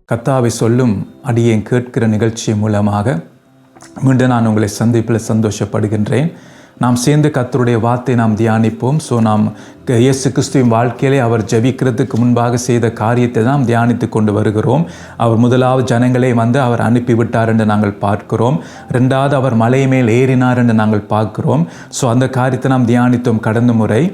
கர்த்தாவை சொல்லும் அடியேன் கேட்கிற நிகழ்ச்சி மூலமாக மீண்டும் நான் உங்களை சந்திப்பில் சந்தோஷப்படுகின்றேன். நாம் சேர்ந்து கர்த்தருடைய வார்த்தை நாம் தியானிப்போம். நாம் இயேசு கிறிஸ்துவின் வாழ்க்கையிலே அவர் ஜெபிக்கிறதுக்கு முன்பாக செய்த காரியத்தை நாம் தியானித்து கொண்டு வருகிறோம். அவர் முதலாவது ஜனங்களை அவர் அனுப்பிவிட்டார் என்று நாங்கள் பார்க்கிறோம். ரெண்டாவது அவர் மலை மேல் ஏறினார் என்று நாங்கள் பார்க்கிறோம். அந்த காரியத்தை நாம் தியானித்தோம். கடந்த முறை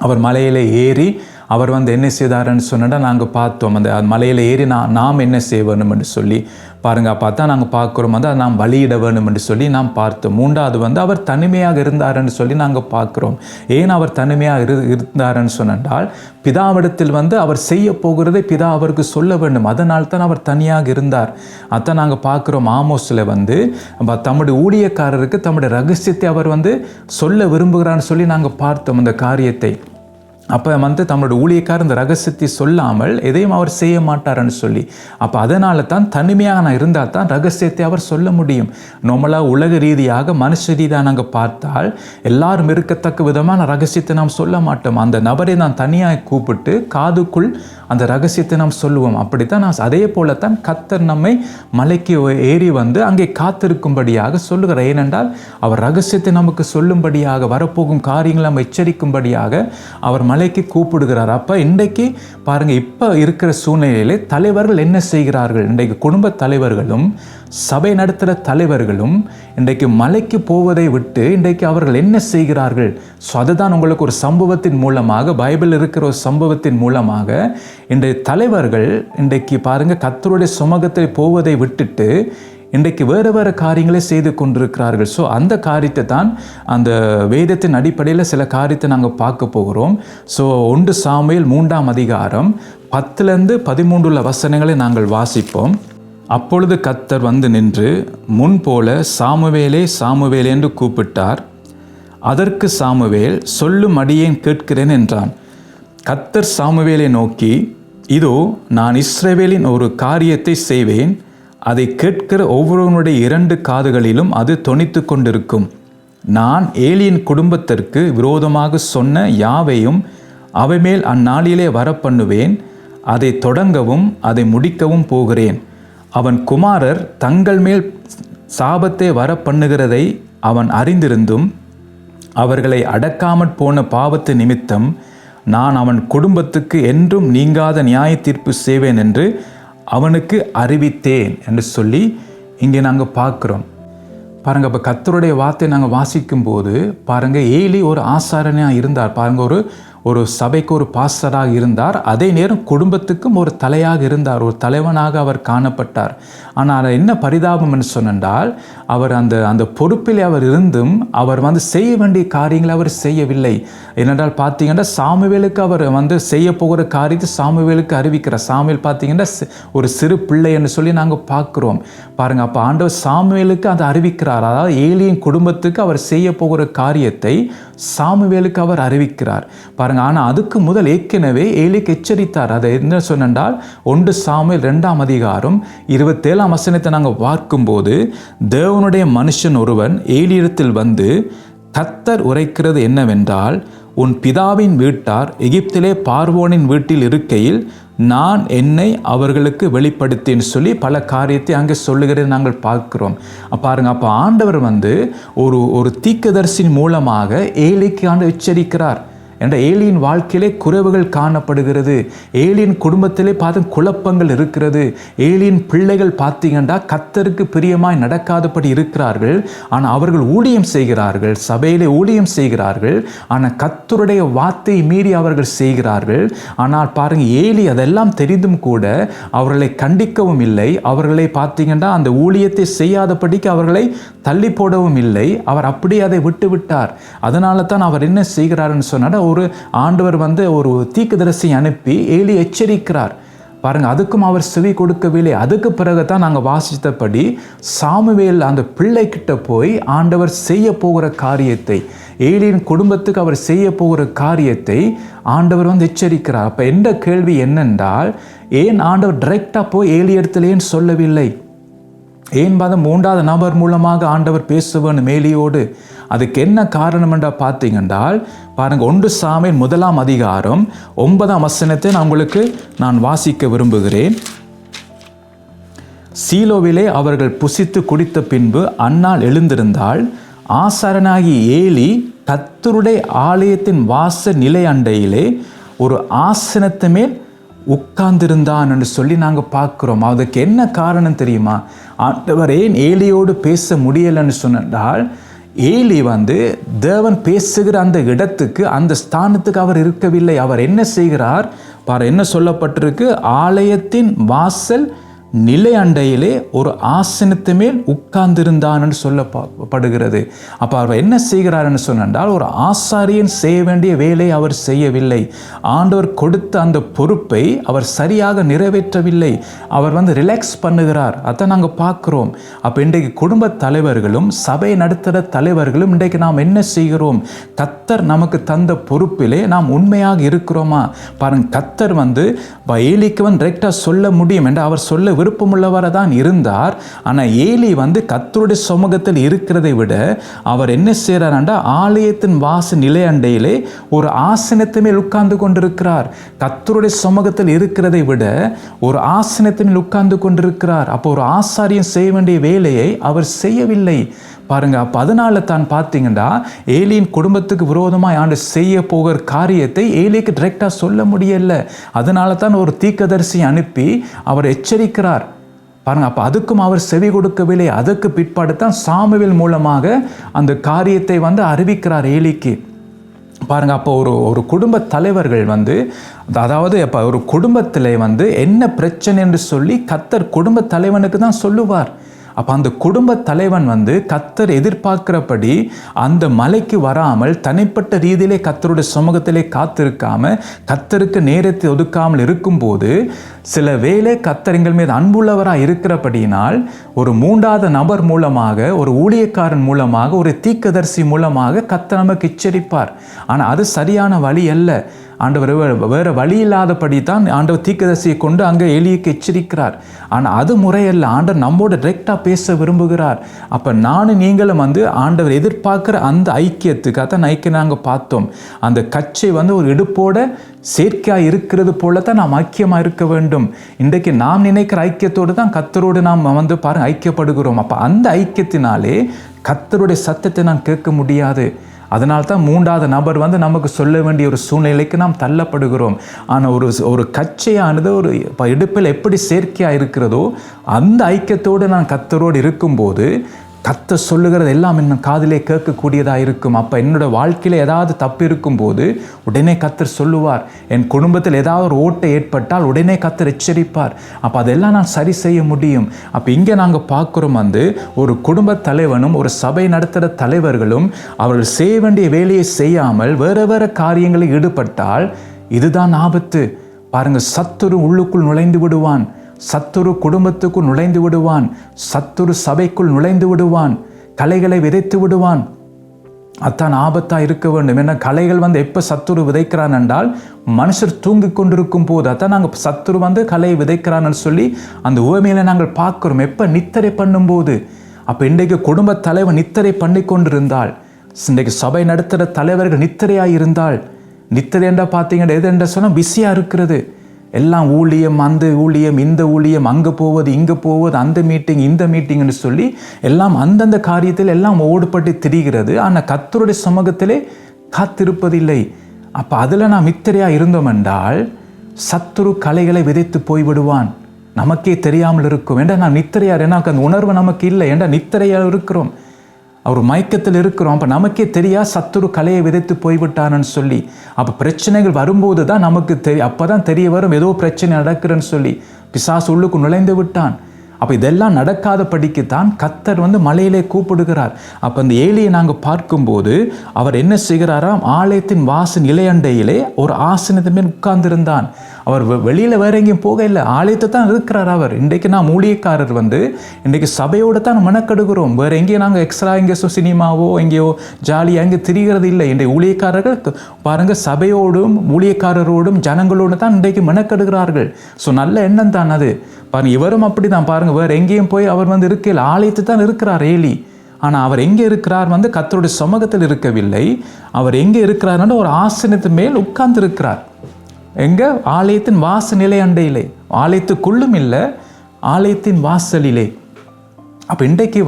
அவர் மலையில் ஏறி அவர் என்ன செய்தாருன்னு சொன்னால் நாங்கள் பார்த்தோம். அந்த மலையில் ஏறி நாம் என்ன செய்ய வேணும் என்று சொல்லி பார்த்தா நாங்கள் பார்க்குறோம். அதை நாம் வழியிட வேணும் என்று சொல்லி நாம் பார்த்தோம். மூன்றாவது அவர் தனிமையாக இருந்தாருன்னு சொல்லி நாங்கள் பார்க்குறோம். ஏன் அவர் தனிமையாக இருந்தாருன்னு சொன்னால் பிதாவிடத்தில் அவர் செய்ய போகிறதை பிதா அவருக்கு சொல்ல வேண்டும். அதனால் தான் அவர் தனியாக இருந்தார். அதான் நாங்கள் பார்க்குறோம். ஆமோஸில் தம்முடைய ஊழியக்காரருக்கு தம்முடைய ரகசியத்தை அவர் சொல்ல விரும்புகிறான்னு சொல்லி நாங்கள் பார்த்தோம் அந்த காரியத்தை. அப்போ தம்முடைய ஊழியக்காரர் இந்த ரகசியத்தை சொல்லாமல் எதையும் அவர் செய்ய மாட்டார்ன்னு சொல்லி அதனால தான் தனிமையாக நான் இருந்தால் தான் ரகசியத்தை அவர் சொல்ல முடியும். நம்மளாக உலக ரீதியாக மனுஷ ரீதியாக நாங்கள் பார்த்தால் எல்லாரும் இருக்கத்தக்க விதமான ரகசியத்தை நாம் சொல்ல மாட்டோம். அந்த நபரை நான் தனியாக கூப்பிட்டு காதுக்குள் அந்த ரகசியத்தை நாம் சொல்லுவோம். அப்படித்தான் அதே போலத்தான் கர்த்தர் நம்மை மலைக்கு ஏறி அங்கே காத்திருக்கும்படியாக சொல்லுகிறார். ஏனென்றால் அவர் ரகசியத்தை நமக்கு சொல்லும்படியாக வரப்போகும் காரியங்களை நம்ம எச்சரிக்கும்படியாக அவர் மலைக்கு கூப்பிடுகிறார். அப்போ இன்றைக்கு பாருங்கள், இப்போ இருக்கிற சூழ்நிலையிலே தலைவர்கள் என்ன செய்கிறார்கள்? இன்றைக்கு குடும்ப தலைவர்களும் சபை நடத்துகிற தலைவர்களும் இன்றைக்கு மலைக்கு போவதை விட்டு இன்றைக்கு அவர்கள் என்ன செய்கிறார்கள்? அதுதான் உங்களுக்கு ஒரு சம்பவத்தின் மூலமாக, பைபிள் இருக்கிற ஒரு சம்பவத்தின் மூலமாக இன்றைய தலைவர்கள் இன்றைக்கு பாருங்கள் கர்த்தருடைய சுமூகத்தில் போவதை விட்டுட்டு இன்றைக்கு வேறு வேறு காரியங்களை செய்து கொண்டிருக்கிறார்கள். அந்த காரியத்தை தான் அந்த வேதத்தின் அடிப்படையில் சில காரியத்தை நாங்கள் பார்க்க போகிறோம். 1 சாமுவேல் 3ஆம் அதிகாரம் 10-13 வசனங்களை நாங்கள் வாசிப்போம். அப்பொழுது கர்த்தர் நின்று முன்போல சாமுவேலே சாமுவேலே என்று கூப்பிட்டார். அதற்கு சாமுவேல் சொல்லும் அடியேன் கேட்கிறேன் என்றான். கர்த்தர் சாமுவேலை நோக்கி, இதோ நான் இஸ்ரவேலின் ஒரு காரியத்தை செய்வேன். அதை கேட்கிற ஒவ்வொருவனுடைய 2 காதுகளிலும் அது தொனித்து கொண்டிருக்கும். நான் ஏலியின் குடும்பத்திற்கு விரோதமாக சொன்ன யாவையும் அவை மேல் அந்நாளிலே வரப்பண்ணுவேன். அதை தொடங்கவும் அதை முடிக்கவும் போகிறேன். அவன் குமாரர் தங்கள் மேல் சாபத்தை வரப்பண்ணுகிறதை அவன் அறிந்திருந்தும் அவர்களை அடக்காமற் போன பாவத்து நிமித்தம் நான் அவன் குடும்பத்துக்கு என்றும் நீங்காத நியாய தீர்ப்பு செய்வேன் என்று அவனுக்கு அறிவித்தேன் என்று சொல்லி இங்கே நாங்கள் பார்க்குறோம். பாருங்கள், அப்போ கர்த்தருடைய வார்த்தை நாங்கள் வாசிக்கும் போது பாருங்கள், ஏலி ஒரு ஆசாரனாக இருந்தார். பாருங்கள், ஒரு சபைக்கு ஒரு பாஸ்டராக இருந்தார். அதே நேரம் குடும்பத்துக்கும் ஒரு தலையாக இருந்தார், ஒரு தலைவனாக அவர் காணப்பட்டார். ஆனால் என்ன பரிதாபம் என்று சொன்னால் அவர் அந்த பொறுப்பில் அவர் இருந்தும் அவர் செய்ய வேண்டிய காரியங்களை அவர் செய்யவில்லை. ஏனென்றால் பார்த்தீங்கன்னா சாமுவேலுக்கு அவர் செய்ய போகிற காரியத்தை சாமுவேலுக்கு அறிவிக்கிறார். சாமுவேல் பார்த்தீங்கன்னா ஒரு சிறு பிள்ளை என்று சொல்லி நாங்கள் பார்க்குறோம். பாருங்கள், அப்போ ஆண்டவர் சாமுவேலுக்கு அதை அறிவிக்கிறார். அதாவது ஏலியின் குடும்பத்துக்கு அவர் செய்ய போகிற காரியத்தை சாமுவேலுக்கு அவர் அறிவிக்கிறார். பாருங்கள், ஆனால் அதுக்கு முதல் ஏற்கனவே ஏலிக்கு எச்சரித்தார். அதை என்ன சொன்னால் 1 சாமுவேல் 2ஆம் அதிகாரம் 27ஆம் வசனத்தை நாங்கள் பார்க்கும்போது, தேவனுடைய மனுஷன் ஒருவன் ஏலியிடத்தில் கர்த்தர் உரைக்கிறது என்னவென்றால், உன் பிதாவின் வீட்டார் எகிப்திலே பார்வோனின் வீட்டில் இருக்கையில் நான் என்னை அவர்களுக்கு வெளிப்படுத்தேன்னு சொல்லி பல காரியத்தை அங்கே சொல்லுகிறதை நாங்கள் பார்க்கிறோம். பாருங்க, அப்போ ஆண்டவர் ஒரு தீர்க்கதரிசியின் மூலமாக ஏலிக்கு எச்சரிக்கிறார். என்ற ஏலியின் வாழ்க்கையிலே குறைவுகள் காணப்படுகிறது. ஏலியின் குடும்பத்திலே குழப்பங்கள் இருக்கிறது. ஏலியின் பிள்ளைகள் பார்த்தீங்கன்னா கர்த்தருக்கு பிரியமாய் நடக்காதபடி இருக்கிறார்கள். ஆனால் அவர்கள் ஊழியம் செய்கிறார்கள், சபையிலே ஊழியம் செய்கிறார்கள். ஆனால் கர்த்தருடைய வார்த்தையை மீறி அவர்கள் செய்கிறார்கள். ஆனால் பாருங்கள், ஏலி அதெல்லாம் தெரிந்தும் கூட அவர்களை கண்டிக்கவும் இல்லை. அவர்களை பார்த்தீங்கன்னா அந்த ஊழியத்தை செய்யாதபடிக்கு அவர்களை தள்ளி போடவும் இல்லை. அவர் அப்படியே அதை விட்டு விட்டார். அதனால தான் அவர் என்ன செய்கிறாருன்னு சொன்னால் ஒரு ஆண்டவர் ஒரு தீர்க்கதரிசி அனுப்பி ஏலி எச்சரிக்கிறார். பாருங்க, அதுக்கும் அவர் செவி கொடுக்கவில்லை. அதுக்கு பிறகு தான் நாங்கள் வாசித்தபடி சாமுவேல் அந்த பிள்ளைக்கிட்ட போய் ஆண்டவர் செய்ய போகிற காரியத்தை, ஏலியின் குடும்பத்துக்கு அவர் செய்ய போகிற காரியத்தை ஆண்டவர் எச்சரிக்கிறார். அப்போ எந்த கேள்வி என்னென்றால், ஏன் ஆண்டவர் டைரெக்டாக போய் ஏலி இடத்துல ஏன் சொல்லவில்லை? ஏன் 3வது நபர் மூலமாக ஆண்டவர் பேசுவேன் மேலியோடு? அதுக்கு என்ன காரணம் என்றா பார்த்தீங்கன்றால் பாருங்கள், 1 சாமுவேல் 1ஆம் அதிகாரம் 9ஆம் வசனத்தை நான் உங்களுக்கு வாசிக்க விரும்புகிறேன். சீலோவிலே அவர்கள் புசித்து குடித்த பின்பு அன்னாள் எழுந்திருந்தாள். ஆசாரனாகி ஏலி கர்த்தருடைய ஆலயத்தின் வாச நிலை அண்டையிலே ஒரு ஆசனத்து மேல் உட்கார்ந்திருந்தான் என்று சொல்லி நாங்கள் பார்க்குறோம். அதுக்கு என்ன காரணம் தெரியுமா? ஆண்டவர் ஏன் ஏலியோடு பேச முடியலைன்னு சொன்னால், ஏலி தேவன் பேசுகிற அந்த இடத்துக்கு, அந்த ஸ்தானத்துக்கு அவர் இருக்கவில்லை. அவர் என்ன செய்கிறார் பாரு, என்ன சொல்லப்பட்டிருக்கு? ஆலயத்தின் வாசல் நிலை அண்டையிலே ஒரு ஆசனத்து மேல் உட்கார்ந்திருந்தான் என்று சொல்லப்படுகிறது. அப்போ அவர் என்ன செய்கிறார் என்று சொன்னால், ஒரு ஆசாரியன் செய்ய வேண்டிய வேலையை அவர் செய்யவில்லை. ஆண்டவர் கொடுத்த அந்த பொறுப்பை அவர் சரியாக நிறைவேற்றவில்லை. அவர் ரிலாக்ஸ் பண்ணுகிறார். அதை நாங்கள் பார்க்குறோம். அப்போ இன்றைக்கு குடும்ப தலைவர்களும் சபை நடத்துகிற தலைவர்களும் இன்றைக்கு நாம் என்ன செய்கிறோம்? கர்த்தர் நமக்கு தந்த பொறுப்பிலே நாம் உண்மையாக இருக்கிறோமா பாருங்க. கர்த்தர் ஏலிக்கு டைரெக்டாக சொல்ல முடியும் என்று அவர் சொல்ல விருப்பமுள்ளவராக தான் இருந்தார். ஆனால் ஏலி கர்த்தருடைய சமூகத்தில் இருக்கிறதை விட அவர் என்ன செய்கிறார்? ஆலயத்தின் வாச நிலை அண்டையிலே ஒரு ஆசனத்து மேல் உட்கார்ந்து கொண்டிருக்கிறார். கர்த்தருடைய சமூகத்தில் இருக்கிறதை விட ஒரு ஆசனத்து மேல் உட்கார்ந்து கொண்டிருக்கிறார். அப்போ ஒரு ஆசாரியன் செய்ய வேண்டிய வேலையை அவர் செய்யவில்லை பாருங்க. அப்போ அதனால தான் பார்த்தீங்கன்னா ஏலியின் குடும்பத்துக்கு விரோதமாக ஆண்டு செய்ய போகிற காரியத்தை ஏலிக்கு டைரெக்டாக சொல்ல முடியல. அதனால தான் ஒரு தீர்க்கதரிசி அனுப்பி அவர் எச்சரிக்கிறார் பாருங்க. அப்போ அதுக்கும் அவர் செவி கொடுக்கவில்லை. அதுக்கு பிற்பாடு தான் சாமுவேல் மூலமாக அந்த காரியத்தை அறிவிக்கிறார் ஏலிக்கு பாருங்க. அப்போ ஒரு குடும்ப தலைவர்கள் அதாவது இப்போ ஒரு குடும்பத்தில் என்ன பிரச்சனை என்று சொல்லி கர்த்தர் குடும்ப தலைவனுக்கு தான் சொல்லுவார். அப்போ அந்த குடும்ப தலைவன் கர்த்தர் எதிர்பார்க்கிறபடி அந்த மலைக்கு வராமல் தனிப்பட்ட ரீதியிலே கர்த்தருடைய சமூகத்திலே காத்திருக்காம கர்த்தருக்கு நேரத்தை ஒதுக்காமல் இருக்கும்போது சில வேளை கர்த்தர் எங்கள் மீது அன்புள்ளவராக இருக்கிறபடியினால் ஒரு மூன்றாவது நபர் மூலமாக, ஒரு ஊழியக்காரன் மூலமாக, ஒரு தீர்க்கதரிசி மூலமாக கர்த்தர் நமக்கு எச்சரிப்பார். ஆனால் அது சரியான வழி அல்ல. ஆண்டவர் வேறு வழி இல்லாதபடி தான் ஆண்டவர் தீர்க்கதரிசியை கொண்டு அங்கே ஏலிக்கு எச்சரிக்கிறார். ஆனால் அது முறையல்ல. ஆண்டவர் நம்மோட டைரெக்டாக பேச விரும்புகிறார். அப்போ நானும் நீங்களும் ஆண்டவர் எதிர்பார்க்குற அந்த ஐக்கியத்துக்கு அதான் ஐக்கியம் நாங்கள் பார்த்தோம். அந்த கச்சை ஒரு இடுப்போட சேர்க்கையாக இருக்கிறது போல தான் நாம் ஐக்கியமாக இருக்க வேண்டும். இன்றைக்கு நாம் நினைக்கிற ஐக்கியத்தோடு தான் கர்த்தரோடு நாம் பாருங்க ஐக்கியப்படுகிறோம். அப்போ அந்த ஐக்கியத்தினாலே கர்த்தருடைய சத்தத்தை நான் கேட்க முடியாது. அதனால்தான் மூன்றாவது நபர் நமக்கு சொல்ல வேண்டிய ஒரு சூழ்நிலைக்கு நாம் தள்ளப்படுகிறோம். ஆனால் ஒரு கச்சையானது ஒரு இடுப்பில் எப்படி சேர்க்கையாக இருக்கிறதோ அந்த ஐக்கியத்தோடு நான் கர்த்தரோடு இருக்கும்போது கர்த்தர் சொல்லுகிறது எல்லாம் இன்னும் காதிலே கேட்கக்கூடியதாக இருக்கும். அப்போ என்னோடய வாழ்க்கையில் ஏதாவது தப்பு இருக்கும்போது உடனே கர்த்தர் சொல்லுவார். என் குடும்பத்தில் ஏதாவது ஒரு ஓட்டை ஏற்பட்டால் உடனே கர்த்தர் எச்சரிப்பார். அப்போ அதெல்லாம் நான் சரி செய்ய முடியும். அப்போ இங்கே நாங்கள் பார்க்குறோம் ஒரு குடும்ப தலைவனும் ஒரு சபை நடத்துகிற தலைவர்களும் அவர்கள் செய்ய வேண்டிய வேலையை செய்யாமல் வேறு காரியங்களில் ஈடுபட்டால் இதுதான் ஆபத்து பாருங்க. சத்துரு உள்ளுக்குள் நுழைந்து விடுவான். சத்துரு குடும்பத்துக்குள் நுழைந்து விடுவான். சத்துரு சபைக்குள் நுழைந்து விடுவான். களைகளை விதைத்து விடுவான். அத்தான் ஆபத்தாக இருக்க வேண்டும். ஏன்னா களைகள் எப்போ சத்துரு விதைக்கிறான் என்றால் மனுஷர் தூங்கி கொண்டிருக்கும் போது. அதான் நாங்கள் சத்துரு களையை விதைக்கிறான்னு சொல்லி அந்த உவமையில நாங்கள் பார்க்குறோம். எப்போ நித்திரை பண்ணும்போது. அப்போ இன்றைக்கு குடும்ப தலைவர் நித்திரை பண்ணி கொண்டிருந்தால், இன்றைக்கு சபை நடத்துகிற தலைவர்கள் நித்திரையாக இருந்தால், நித்திரை என்றால் பார்த்தீங்கன்னா எது என்ற சொன்னால் பிஸியாக இருக்கிறது. எல்லாம் ஊழியம், அந்த ஊழியம், இந்த ஊழியம், அங்கே போவது, இங்கே போவது, அந்த மீட்டிங், இந்த மீட்டிங்னு சொல்லி எல்லாம் அந்தந்த காரியத்தில் எல்லாம் ஓடுபட்டு திரிகிறது. ஆனால் கர்த்தருடைய சமூகத்திலே காத்திருப்பதில்லை. அப்போ அதில் நாம் நித்திரையாக இருந்தோம் என்றால் சத்துரு களைகளை விதைத்து போய்விடுவான். நமக்கே தெரியாமல் இருக்கும். ஏன்னா நான் நித்திரையார், எனக்கு அந்த உணர்வு நமக்கு இல்லை. ஏன்னா நித்திரையாக இருக்கிறோம், அவர் மயக்கத்தில் இருக்கிறோம். அப்போ நமக்கே தெரியா சத்துரு கலையை விதைத்து போய்விட்டான்னு சொல்லி. அப்போ பிரச்சனைகள் வரும்போது தான் நமக்கு அப்போ தான் தெரிய வரும் ஏதோ பிரச்சனை நடக்குதுன்னு சொல்லி. பிசாசு உள்ளுக்கு நுழைந்து விட்டான். அப்போ இதெல்லாம் நடக்காத படிக்குத்தான் கர்த்தர் மலையிலே கூப்பிடுகிறார். அப்போ அந்த ஏலியை நாங்கள் பார்க்கும்போது அவர் என்ன செய்கிறாராம்? ஆலயத்தின் வாசல் நிலையண்டையிலே ஒரு ஆசனத்தின் மேல் உட்கார்ந்திருந்தான். அவர் வெளியில் வேற எங்கேயும் போக இல்லை, ஆலயத்தை தான் இருக்கிறார் அவர். இன்றைக்கு நான் ஊழியக்காரர் இன்றைக்கு சபையோடு தான் மெனக்கெடுகிறோம். வேறு எங்கேயும் நாங்கள் எக்ஸ்ட்ரா எங்கேயோ சினிமாவோ எங்கேயோ ஜாலியாக எங்கே திரிகிறது இல்லை. இன்றைக்கு ஊழியக்காரர்கள் பாருங்கள் சபையோடும் ஊழியக்காரரோடும் ஜனங்களோடு தான் இன்றைக்கு மெனக்கெடுகிறார்கள். ஸோ நல்ல எண்ணம் தான் அது பாருங்க. இவரும் அப்படி தான் பாருங்க, வேறு எங்கேயும் போய் அவர் இருக்கையில் ஆலயத்தை தான் இருக்கிறார் ஏலி. ஆனால் அவர் எங்கே இருக்கிறார்? கர்த்தருடைய சமூகத்தில் இருக்கவில்லை. அவர் எங்கே இருக்கிறார்? ஒரு ஆசனத்தின் மேல் உட்கார்ந்து இருக்கிறார். எங்கே? ஆலயத்தின் வாச நிலை அண்டையிலே. ஆலயத்துக்குள்ளும் இல்லை, ஆலயத்தின் வாசலிலே. அப்போ இன்றைக்கு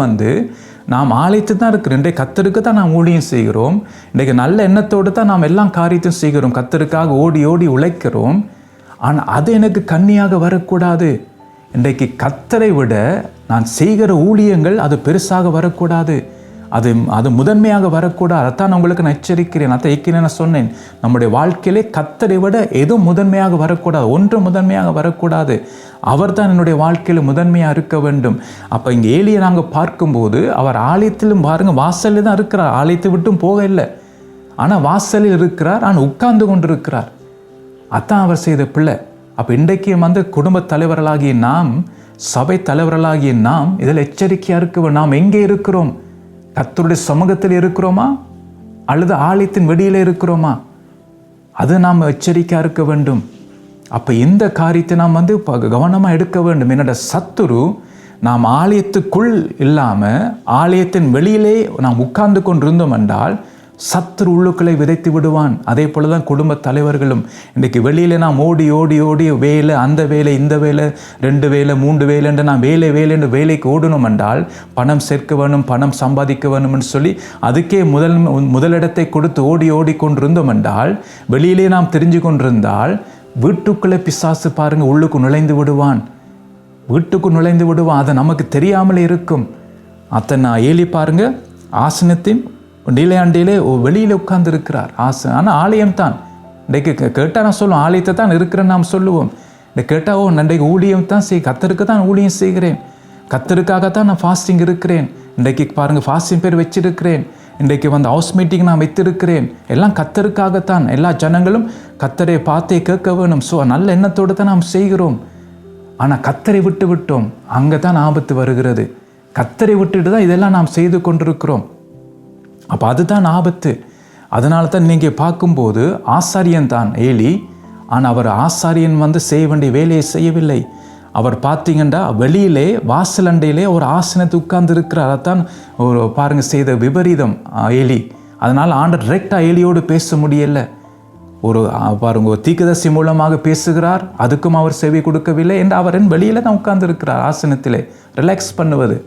நாம் ஆலயத்து தான் இருக்கிறோம். இன்றைக்கு கர்த்தருக்கு தான் நாம் ஊழியம் செய்கிறோம். இன்றைக்கு நல்ல எண்ணத்தோடு தான் நாம் எல்லாம் காரியத்தையும் செய்கிறோம். கர்த்தருக்காக ஓடி ஓடி உழைக்கிறோம். ஆனால் அது எனக்கு கண்ணியாக வரக்கூடாது. இன்றைக்கு கர்த்தரை விட நான் செய்கிற ஊழியங்கள் அது பெருசாக வரக்கூடாது. அது முதன்மையாக வரக்கூடாது. அதான் உங்களுக்கு நான் எச்சரிக்கிறேன். நான் சொன்னேன், நம்முடைய வாழ்க்கையிலே கர்த்தரை விட எதுவும் முதன்மையாக வரக்கூடாது. ஒன்று முதன்மையாக வரக்கூடாது. அவர் தான் என்னுடைய வாழ்க்கையில் முதன்மையாக இருக்க வேண்டும். அப்போ இங்கே ஏலியை நாங்கள் பார்க்கும்போது அவர் ஆலயத்திலும் பாருங்கள், வாசலில் தான் இருக்கிறார். ஆலயத்தை விட்டும் போக இல்லை. ஆனால் வாசலில் இருக்கிறார். ஆனால் உட்கார்ந்து கொண்டு இருக்கிறார். அதான் அவர் செய்த பிள்ளை. அப்போ இன்றைக்கு குடும்ப தலைவர்களாகிய நாம், சபை தலைவர்களாகிய நாம் இதில் எச்சரிக்கையாக இருக்க. நாம் எங்கே இருக்கிறோம்? கர்த்தருடைய சமூகத்தில் இருக்கிறோமா அல்லது ஆலயத்தின் வெளியில இருக்கிறோமா? அது நாம் எச்சரிக்கையாக இருக்க வேண்டும். அப்போ இந்த காரியத்தை நாம் கவனமாக எடுக்க வேண்டும். என்னோட சத்துரு நாம் ஆலயத்துக்குள் இல்லாமல் ஆலயத்தின் வெளியிலே நாம் உட்கார்ந்து கொண்டிருந்தோம் என்றால் சத்துரு உள்ளுக்களை விதைத்து விடுவான். அதே போல தான் குடும்ப தலைவர்களும் இன்றைக்கு வெளியில் நாம் ஓடி ஓடி ஓடி வேலை, அந்த வேலை, இந்த வேலை, 2 வேலை 3 வேலை என்று நாம் வேலை என்று வேலைக்கு ஓடணும் என்றால் பணம் சேர்க்க வேணும், பணம் சம்பாதிக்க வேணும்னு சொல்லி அதுக்கே முதலிடத்தை கொடுத்து ஓடி ஓடி கொண்டிருந்தோம் என்றால், வெளியிலே நாம் தெரிஞ்சு கொண்டிருந்தால் வீட்டுக்குள்ளே பிசாசு பாருங்க உள்ளுக்கு நுழைந்து விடுவான். வீட்டுக்கு நுழைந்து விடுவான். அது நமக்கு தெரியாமலே இருக்கும். அத்தனை ஏலி பாருங்க, ஆசனத்தின் நிலையாண்டிலே வெளியில் உட்கார்ந்து இருக்கிறார். ஆனால் ஆலயம் தான். இன்றைக்கு கேட்டால் நான் சொல்லுவோம், ஆலயத்தை தான் இருக்கிறேன்னு நாம் சொல்லுவோம். இந்த கேட்டால் இன்றைக்கு ஊழியம் தான் கர்த்தருக்கு தான் ஊழியம் செய்கிறேன், கர்த்தருக்காகத்தான் நான் ஃபாஸ்டிங் இருக்கிறேன். இன்றைக்கு பாருங்கள், ஃபாஸ்டிங் பேர் வச்சிருக்கிறேன். இன்றைக்கு ஹவுஸ் மீட்டிங் நான் வைத்திருக்கிறேன். எல்லாம் கர்த்தருக்காகத்தான். எல்லா ஜனங்களும் கர்த்தரை பார்த்தே கேட்க வேணும். ஸோ நல்ல எண்ணத்தோடு தான் நாம் செய்கிறோம். ஆனால் கர்த்தரை விட்டு விட்டோம், அங்கே தான் ஆபத்து வருகிறது. கர்த்தரை விட்டுட்டு தான் இதெல்லாம் நாம் செய்து கொண்டிருக்கிறோம். அப்போ அதுதான் ஆபத்து. அதனால தான் நீங்கள் பார்க்கும்போது ஆசாரியன் தான் ஏலி. ஆனால் அவர் ஆசாரியன் செய்ய வேண்டிய வேலையை செய்யவில்லை. அவர் பார்த்தீங்கன்னா வெளியிலே வாசலண்டையிலே ஒரு ஆசனத்தை உட்கார்ந்து இருக்கிறார். அதான் ஒரு பாருங்க செய்த விபரீதம் ஏலி. அதனால் ஆண்டவர் டைரெக்டாக ஏலியோடு பேச முடியலை. ஒரு பாருங்க ஒரு தீர்க்கதரிசி மூலமாக பேசுகிறார், அதுக்கும் அவர் செவி கொடுக்கவில்லை என்று அவரின் வெளியில தான் உட்கார்ந்து இருக்கிறார் ஆசனத்திலே ரிலாக்ஸ் பண்ணுவது.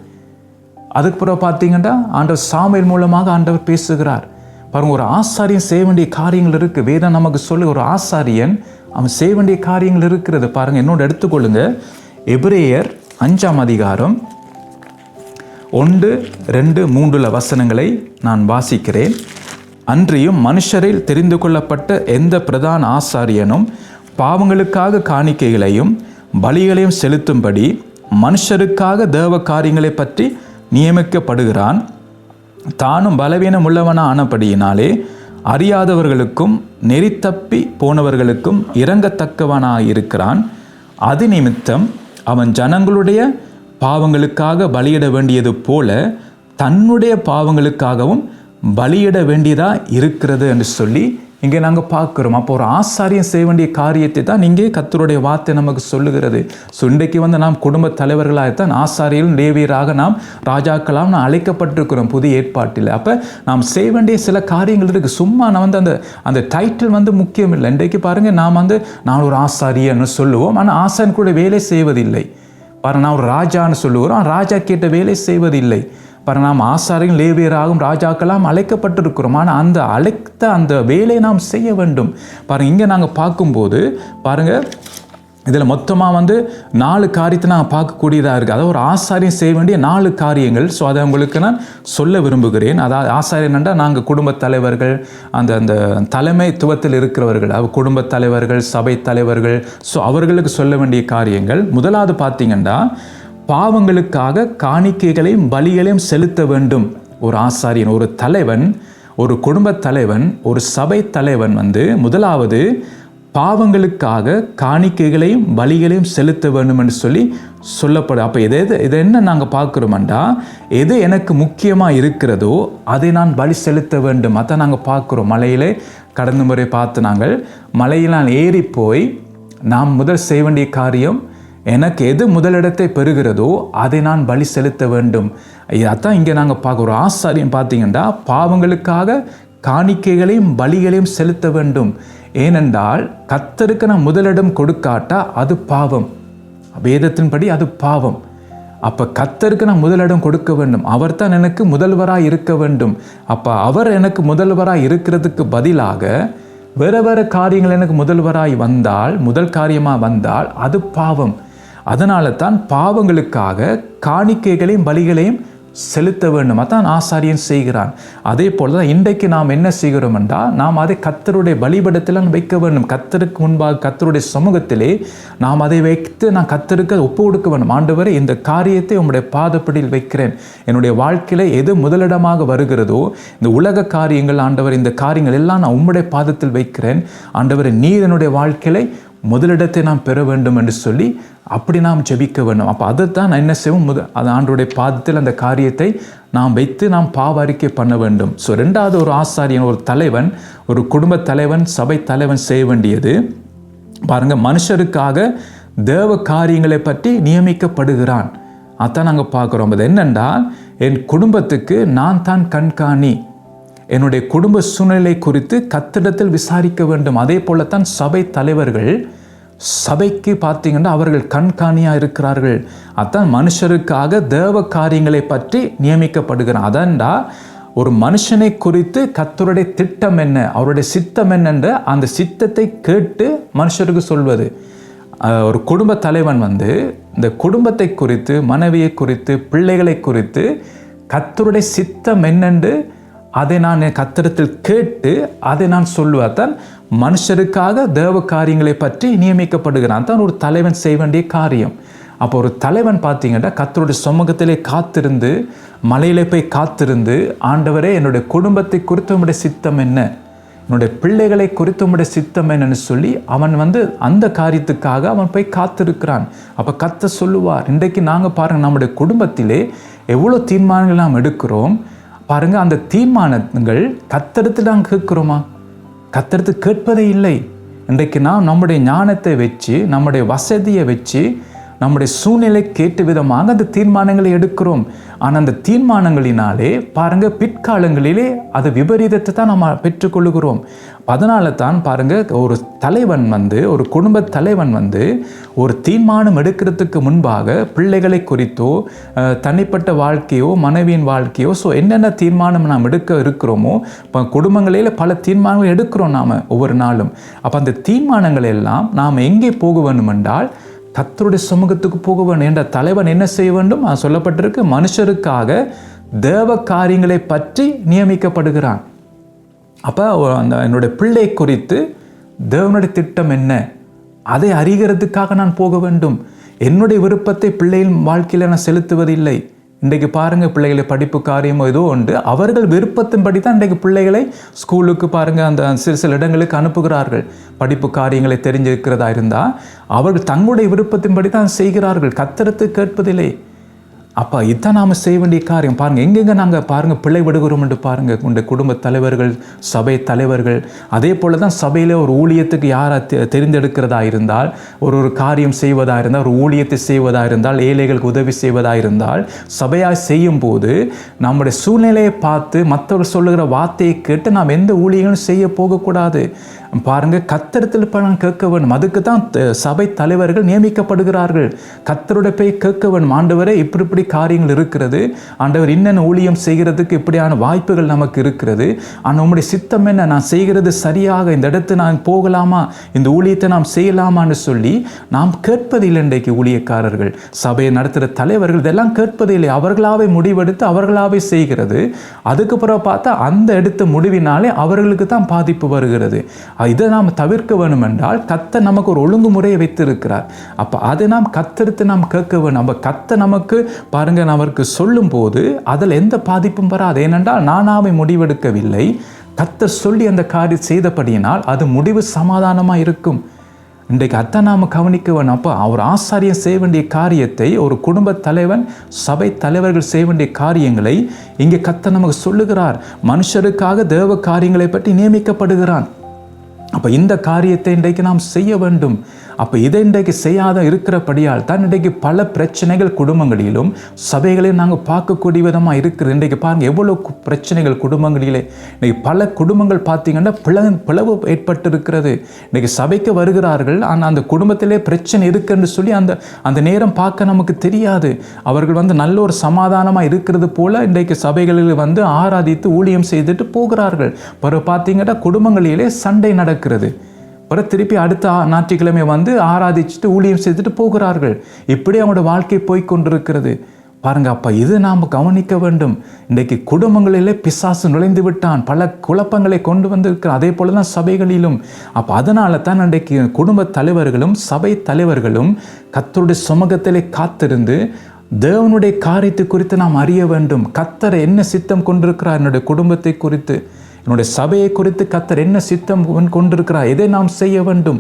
அதுக்கு பிறகு பார்த்தீங்கன்னா ஆண்டவர் சாமுவேல் மூலமாக ஆண்டவர் பேசுகிறார். பாருங்க, ஒரு ஆசாரியன் செய்ய வேண்டிய காரியங்கள் இருக்குது. வேதம் நமக்கு சொல்லு, ஒரு ஆசாரியன் அவன் செய்ய வேண்டிய காரியங்கள் இருக்கிறது. பாருங்க, என்னோட எடுத்துக்கொள்ளுங்க. எபிரேயர் 5ஆம் அதிகாரம் 1, 2, 3 வசனங்களை நான் வாசிக்கிறேன். அன்றியும் மனுஷரில் தெரிந்து கொள்ளப்பட்ட எந்த பிரதான ஆசாரியனும் பாவங்களுக்காக காணிக்கைகளையும் பலிகளையும் செலுத்தும்படி மனுஷருக்காக தேவ காரியங்களை பற்றி நியமிக்கப்படுகிறான். தானும் பலவீனம் உள்ளவனானபடியினாலே அறியாதவர்களுக்கும் நெறித்தப்பி போனவர்களுக்கும் இரங்கத்தக்கவனாயிருக்கிறான். அது நிமித்தம் அவன் ஜனங்களுடைய பாவங்களுக்காக பலியிட வேண்டியது போல தன்னுடைய பாவங்களுக்காகவும் பலியிட வேண்டியதாக இருக்கிறது என்று சொல்லி இங்கே நாங்கள் பார்க்குறோம். அப்போ ஒரு ஆசாரியம் செய்ய வேண்டிய காரியத்தை தான் இங்கே கர்த்தருடைய வார்த்தை நமக்கு சொல்லுகிறது. ஸோ இன்றைக்கு நாம் குடும்ப தலைவர்களாகத்தான் ஆசாரியர்கள் லேவியராக நாம் ராஜாக்களாக நாம் அழைக்கப்பட்டிருக்கிறோம் புதிய ஏற்பாட்டில். அப்போ நாம் செய்ய வேண்டிய சில காரியங்கள் இருக்குது. சும்மா நான் அந்த டைட்டில் முக்கியம் இல்லை. இன்றைக்கு பாருங்கள், நான் ஒரு ஆசாரியன்னு சொல்லுவோம், ஆனால் ஆசாரியன் கூட வேலை செய்வதில்லை. பாருங்கள், நான் ஒரு ராஜான்னு சொல்லுவோம், ராஜா கேட்ட வேலை செய்வதில்லை. பாருங்கள், நாம் ஆசாரியும் லேவியராகவும் ராஜாக்கெல்லாம் அழைக்கப்பட்டிருக்கிறோம். ஆனால் அழைத்த அந்த வேலையை நாம் செய்ய வேண்டும். பாருங்கள், இங்கே நாங்கள் பார்க்கும்போது பாருங்கள், இதில் மொத்தமாக 4 காரியத்தை நாங்கள் பார்க்கக்கூடியதாக இருக்குது. அதாவது ஒரு ஆசாரியம் செய்ய வேண்டிய 4 காரியங்கள். ஸோ அதை உங்களுக்கு நான் சொல்ல விரும்புகிறேன். அதாவது ஆசாரியன் என்றால் நாங்கள் குடும்ப தலைவர்கள், அந்த தலைமைத்துவத்தில் இருக்கிறவர்கள், குடும்ப தலைவர்கள், சபை தலைவர்கள். ஸோ அவர்களுக்கு சொல்ல வேண்டிய காரியங்கள். முதலாவது பார்த்தீங்கன்னா, பாவங்களுக்காக காணிக்கைகளையும் பலிகளையும் செலுத்த வேண்டும். ஒரு ஆசாரியன், ஒரு தலைவன், ஒரு குடும்ப தலைவன், ஒரு சபை தலைவன் முதலாவது பாவங்களுக்காக காணிக்கைகளையும் பலிகளையும் செலுத்த வேண்டும் என்று சொல்லி சொல்லப்படும். அப்போ இதை என்ன நாங்கள் பார்க்குறோம்டா, எது எனக்கு முக்கியமாக இருக்கிறதோ அதை நான் பலி செலுத்த வேண்டும். அதான் நாங்கள் பார்க்குறோம். மலையிலே கடந்த முறை பார்த்து நாங்கள் மலையில் நான் ஏறி போய் நாம் முதல் செய்ய வேண்டிய காரியம், எனக்கு எது முதலிடத்தை பெறுகிறதோ அதை நான் பலி செலுத்த வேண்டும். அதான் இங்கே நாங்கள் பார்க்குறோம். ஆசாரியம் பார்த்தீங்கன்னா பாவங்களுக்காக காணிக்கைகளையும் பலிகளையும் செலுத்த வேண்டும். ஏனென்றால் கர்த்தருக்கு நான் முதலிடம் கொடுக்காட்டா அது பாவம். வேதத்தின்படி அது பாவம். அப்போ கர்த்தருக்கு நான் முதலிடம் கொடுக்க வேண்டும். அவர் தான் எனக்கு முதல்வராக இருக்க வேண்டும். அப்போ அவர் எனக்கு முதல்வராக இருக்கிறதுக்கு பதிலாக வேறு காரியங்கள் எனக்கு முதல்வராய் வந்தால், முதல் காரியமாக வந்தால் அது பாவம். அதனால தான் பாவங்களுக்காக காணிக்கைகளையும் பலிகளையும் செலுத்த வேண்டும். அதான் ஆசாரியன் செய்கிறான். அதே போல தான் இன்றைக்கு நாம் என்ன செய்கிறோம் என்றால், நாம் அதை கர்த்தருடைய பலிபீடத்தில் வைக்க வேண்டும். கர்த்தருக்கு முன்பாக கர்த்தருடைய சமூகத்திலே நாம் அதை வைத்து நான் கர்த்தருக்கு ஒப்பு கொடுக்க வேண்டும். ஆண்டவரே, இந்த காரியத்தை உம்முடைய பாதப்படியில் வைக்கிறேன். என்னுடைய வாழ்க்கையில எது முதலிடமாக வருகிறதோ, இந்த உலக காரியங்கள் ஆண்டவர், இந்த காரியங்கள் எல்லாம் நான் உம்முடைய பாதத்தில் வைக்கிறேன். ஆண்டவரே, நீர் என்னுடைய வாழ்க்கையில முதலிடத்தை நாம் பெற வேண்டும் என்று சொல்லி அப்படி நாம் ஜெபிக்க வேண்டும். அப்போ அதைத்தான் நான் என்ன செய்வோம், அது ஆண்டவருடைய பாதத்தில் அந்த காரியத்தை நாம் வைத்து நாம் பாவ அறிக்கை பண்ண வேண்டும். ஸோ ரெண்டாவது, ஒரு ஆசாரியன், ஒரு தலைவன், ஒரு குடும்ப தலைவன், சபை தலைவன் செய்ய வேண்டியது பாருங்க, மனுஷருக்காக தேவ காரியங்களை பற்றி நியமிக்கப்படுகிறான். அதான் நாங்கள் பார்க்குறோம். அது என்னென்றால், என் குடும்பத்துக்கு நான் தான் கண்காணி. என்னுடைய குடும்ப சூழ்நிலை குறித்து கர்த்தரிடத்தில் விசாரிக்க வேண்டும். அதே போலத்தான் சபை தலைவர்கள் சபைக்கு பார்த்தீங்கன்னா அவர்கள் கண்காணியாக இருக்கிறார்கள். அதான் மனுஷருக்காக தேவ காரியங்களை பற்றி நியமிக்கப்படுகிறான். அதான்டா ஒரு மனுஷனை குறித்து கர்த்தருடைய திட்டம் என்ன, அவருடைய சித்தம் என்னென்ற அந்த சித்தத்தை கேட்டு மனுஷருக்கு சொல்வது. ஒரு குடும்ப தலைவன் இந்த குடும்பத்தை குறித்து, மனைவியை குறித்து, பிள்ளைகளை குறித்து கர்த்தருடைய சித்தம் என்னென்று அதை நான் கர்த்தரிடத்தில் கேட்டு அதை நான் சொல்லுவதான் மனுஷருக்காக தேவ காரியங்களை பற்றி நியமிக்கப்படுகிறான். தான் ஒரு தலைவன் செய்ய வேண்டிய காரியம். அப்போ ஒரு தலைவன் பார்த்தீங்கன்னா கர்த்தருடைய சமூகத்திலே காத்திருந்து, மலையிலே போய் காத்திருந்து, ஆண்டவரே, என்னுடைய குடும்பத்தை குறித்து உம்முடைய சித்தம் என்ன, என்னுடைய பிள்ளைகளை குறித்து உம்முடைய சித்தம் என்னன்னு சொல்லி அவன் அந்த காரியத்துக்காக அவன் போய் காத்திருக்கிறான். அப்போ கர்த்தர் சொல்லுவார். இன்றைக்கு நாங்கள் பாருங்கள், நம்முடைய குடும்பத்திலே எவ்வளோ தீர்மானங்கள் நாம் எடுக்கிறோம் பாருங்க. அந்த தீர்மானங்கள் கர்த்தரிடத்தில் நாங்கள் கேட்கிறோமா? கர்த்தரிடத்தில் கேட்பதே இல்லை. இன்றைக்கு நாம் நம்முடைய ஞானத்தை வச்சு, நம்முடைய வசதியை வச்சு, நம்முடைய சூழ்நிலை கேட்ட விதமாக அந்த தீர்மானங்களை எடுக்கிறோம். ஆனால் அந்த தீர்மானங்களினாலே பாருங்க பிற்காலங்களிலே அது விபரீதத்தை தான் நம்ம பெற்றுக்கொள்கிறோம். அதனால தான் பாருங்க, ஒரு தலைவன் ஒரு குடும்ப தலைவன் ஒரு தீர்மானம் எடுக்கிறதுக்கு முன்பாக பிள்ளைகளை குறித்தோ, தனிப்பட்ட வாழ்க்கையோ, மனைவியின் வாழ்க்கையோ, ஸோ என்னென்ன தீர்மானம் நாம் எடுக்க இருக்கிறோமோ, இப்போ குடும்பங்களில் பல தீர்மானங்கள் எடுக்கிறோம் நாம் ஒவ்வொரு நாளும். அப்போ அந்த தீர்மானங்கள் எல்லாம் நாம் எங்கே போக வேண்டும் என்றால் கர்த்தருடைய சமூகத்துக்கு போக வேண்டும். என்ற தலைவன் என்ன செய்ய வேண்டும்? சொல்லப்பட்டிருக்கு, மனுஷருக்காக தேவ காரியங்களை பற்றி நியமிக்கப்படுகிறான். அப்போ என்னுடைய பிள்ளை குறித்து தேவனுடைய திட்டம் என்ன, அதை அறிகிறதுக்காக நான் போக வேண்டும். என்னுடைய விருப்பத்தை பிள்ளையின் வாழ்க்கையில் நான் செலுத்துவதில்லை. இன்றைக்கு பாருங்கள், பிள்ளைகளை படிப்பு காரியமோ ஏதோ உண்டு, அவர்கள் விருப்பத்தின்படி தான் இன்றைக்கு பிள்ளைகளை ஸ்கூலுக்கு பாருங்கள் அந்த சில இடங்களுக்கு அனுப்புகிறார்கள். படிப்பு காரியங்களை தெரிஞ்சிருக்கிறதா இருந்தால் அவர்கள் தங்களுடைய விருப்பத்தின்படி தான் செய்கிறார்கள், கர்த்தருக்கு கேட்பதில்லை. அப்போ இதான் நாம் செய்ய வேண்டிய காரியம். பாருங்கள், எங்கெங்கே நாங்கள் பாருங்கள் பிள்ளை விடுகிறோம் என்று பாருங்கள். உங்களுடைய குடும்ப தலைவர்கள், சபை தலைவர்கள், அதே போல் தான் சபையில் ஒரு ஊழியத்துக்கு யாரை தெரிந்தெடுக்கிறதா இருந்தால், ஒரு காரியம் செய்வதாக இருந்தால், ஒரு ஊழியத்தை செய்வதாக இருந்தால், ஏழைகளுக்கு உதவி செய்வதாக இருந்தால், சபையாக செய்யும் போது நம்முடைய சூழ்நிலையை பார்த்து மற்றவர்கள் சொல்லுகிற வார்த்தையை கேட்டு நாம் எந்த ஊழியங்களும் செய்ய போகக்கூடாது. பாருங்கள், கர்த்தரிடத்தில் இப்போ நான் கேட்க வேண்டும். அதுக்கு தான் சபை தலைவர்கள் நியமிக்கப்படுகிறார்கள். கர்த்தருடைய போய் கேட்க வேண்டும். ஆண்டவரே, இப்படி காரியங்கள் இருக்கிறது, ஆண்டவர் இன்னென்ன ஊழியம் செய்கிறதுக்கு இப்படியான வாய்ப்புகள் நமக்கு இருக்கிறது, ஆனால் உம்முடைய சித்தம் என்ன, நான் செய்கிறது சரியாக, இந்த இடத்து நான் போகலாமா, இந்த ஊழியத்தை நாம் செய்யலாமான்னு சொல்லி நாம் கேட்பதில்லை. இன்றைக்கு ஊழியக்காரர்கள், சபையை நடத்துகிற தலைவர்கள் இதெல்லாம் கேட்பதில்லை. அவர்களாவே முடிவெடுத்து அவர்களாவே செய்கிறது. அதுக்கு பிறகு பார்த்தா அந்த எடுத்த முடிவினாலே அவர்களுக்கு தான் பாதிப்பு வருகிறது. இதை நாம் தவிர்க்க வேண்டும் என்றால் கர்த்தர் நமக்கு ஒரு ஒழுங்குமுறையை வைத்திருக்கிறார். அப்போ அதை நாம் கர்த்தரிடத்தில் நாம் கேட்க வேண்டும். அப்போ கர்த்தர் நமக்கு பாருங்க, நமக்கு சொல்லும் போது அதில் எந்த பாதிப்பும் வராது. ஏனென்றால் நானாவே முடிவெடுக்கவில்லை, கர்த்தர் சொல்லி அந்த காரியம் செய்தபடியினால் அது முடிவு சமாதானமாக இருக்கும். இன்றைக்கு அத்தை நாம் கவனிக்க வேணும். அப்போ அவர் ஆசாரியன் செய்ய வேண்டிய காரியத்தை, ஒரு குடும்ப தலைவன், சபை தலைவர்கள் செய்ய வேண்டிய காரியங்களை இங்கே கர்த்தர் நமக்கு சொல்லுகிறார். மனுஷருக்காக தேவ காரியங்களை பற்றி நியமிக்கப்படுகிறான். அப்போ இந்த காரியத்தை இன்றைக்கு நாம் செய்ய வேண்டும். அப்போ இதை இன்றைக்கு செய்யாத இருக்கிறபடியால் தான் இன்றைக்கு பல பிரச்சனைகள் குடும்பங்களிலும் சபைகளையும் நாங்கள் பார்க்கக்கூடிய விதமாக இருக்குது. இன்றைக்கு பாருங்கள் எவ்வளோ பிரச்சனைகள் குடும்பங்களிலே. இன்றைக்கி பல குடும்பங்கள் பார்த்திங்கன்னா பிளவு ஏற்பட்டு இருக்கிறது. இன்றைக்கி சபைக்கு வருகிறார்கள், ஆனால் அந்த குடும்பத்திலே பிரச்சனை இருக்குன்னு சொல்லி அந்த நேரம் பார்க்க நமக்கு தெரியாது. அவர்கள் நல்ல ஒரு சமாதானமாக இருக்கிறது போல இன்றைக்கு சபைகளில் ஆராதித்து ஊழியம் செய்துட்டு போகிறார்கள். பிறகு பார்த்தீங்கன்னா குடும்பங்களிலே சண்டை நடக்கிறது. பிறகு திருப்பி அடுத்த ஞாயிற்றுக்கிழமை ஆராதிச்சுட்டு ஊழியம் செய்துட்டு போகிறார்கள். இப்படி அவங்களோட வாழ்க்கை போய்கொண்டிருக்கிறது பாருங்க. அப்போ இது நாம் கவனிக்க வேண்டும். இன்றைக்கு குடும்பங்களிலே பிசாசு நுழைந்து விட்டான், பல குழப்பங்களை கொண்டு வந்திருக்கிறான். அதே போல தான் சபைகளிலும். அப்போ அதனால தான் இன்றைக்கு குடும்ப தலைவர்களும் சபை தலைவர்களும் கர்த்தருடைய சமூகத்திலே காத்திருந்து தேவனுடைய காரியத்தை குறித்து நாம் அறிய வேண்டும். கர்த்தர் என்ன சித்தம் கொண்டிருக்கிறார் என்னுடைய குடும்பத்தை குறித்து, என்னுடைய சபையை குறித்து கர்த்தர் என்ன சித்தம் கொண்டிருக்கிறார், எதை நாம் செய்ய வேண்டும்,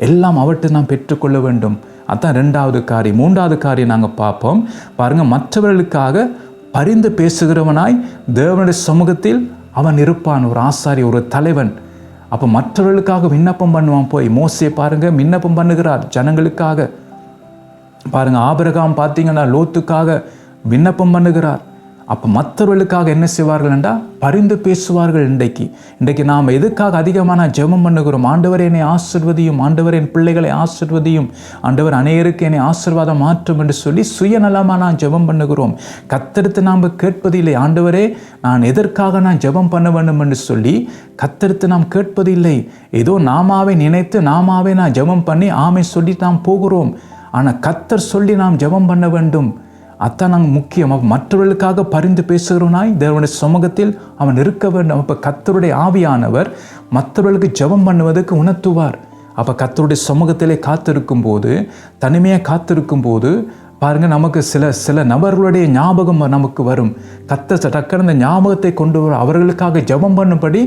எல்லாம் அவற்றை நாம் பெற்றுக்கொள்ள வேண்டும். அதுதான் 2வது காரியம். 3வது காரியம் நாங்கள் பார்ப்போம் பாருங்கள். மற்றவர்களுக்காக பரிந்து பேசுகிறவனாய் தேவனுடைய சமூகத்தில் அவன் இருப்பான். ஒரு ஆசாரி, ஒரு தலைவன். அப்போ மற்றவர்களுக்காக விண்ணப்பம் பண்ணுவான். போய் மோசே பாருங்கள் விண்ணப்பம் பண்ணுகிறார் ஜனங்களுக்காக. பாருங்கள் ஆபிரகாம் பார்த்தீங்கன்னா லோத்துக்காக விண்ணப்பம் பண்ணுகிறார். அப்போ மற்றவர்களுக்காக என்ன செய்வார்கள் என்றால் பரிந்து பேசுவார்கள். இன்றைக்கு நாம் எதுக்காக அதிகமாக ஜெபம் பண்ணுகிறோம்? ஆண்டவர் என்னை ஆசீர்வதியும், ஆண்டவர் என் பிள்ளைகளை ஆசீர்வதியும், ஆண்டவர் அநேகருக்கு என்னை ஆசீர்வாதம் மாற்றும் என்று சொல்லி சுயநலமாக நான் ஜெபம் பண்ணுகிறோம். கர்த்தரிடத்தில் நாம் கேட்பதில்லை, ஆண்டவரே நான் எதற்காக நான் ஜெபம் பண்ண வேண்டும் என்று சொல்லி கர்த்தரிடத்தில் நாம் கேட்பதில்லை. ஏதோ நாமாவே நினைத்து நாமாவே நான் ஜெபம் பண்ணி ஆமை சொல்லி நாம் போகிறோம். ஆனால் கர்த்தர் சொல்லி நாம் ஜெபம் பண்ண வேண்டும். அதான் நாங்கள் முக்கியம். மற்றவர்களுக்காக பரிந்து பேசுகிறவனாய் தேவனுடைய சமூகத்தில் அவன் இருக்க வேண்டும். அப்போ கர்த்தருடைய ஆவியானவர் மற்றவர்களுக்கு ஜெபம் பண்ணுவதற்கு உணர்த்துவார். அப்போ கர்த்தருடைய சமூகத்திலே காத்திருக்கும் போது, தனிமையாக காத்திருக்கும் போது பாருங்கள் நமக்கு சில நபர்களுடைய ஞாபகம் நமக்கு வரும். கர்த்தர் டக்குனு அந்த ஞாபகத்தை கொண்டு வர அவர்களுக்காக ஜெபம் பண்ணும்படி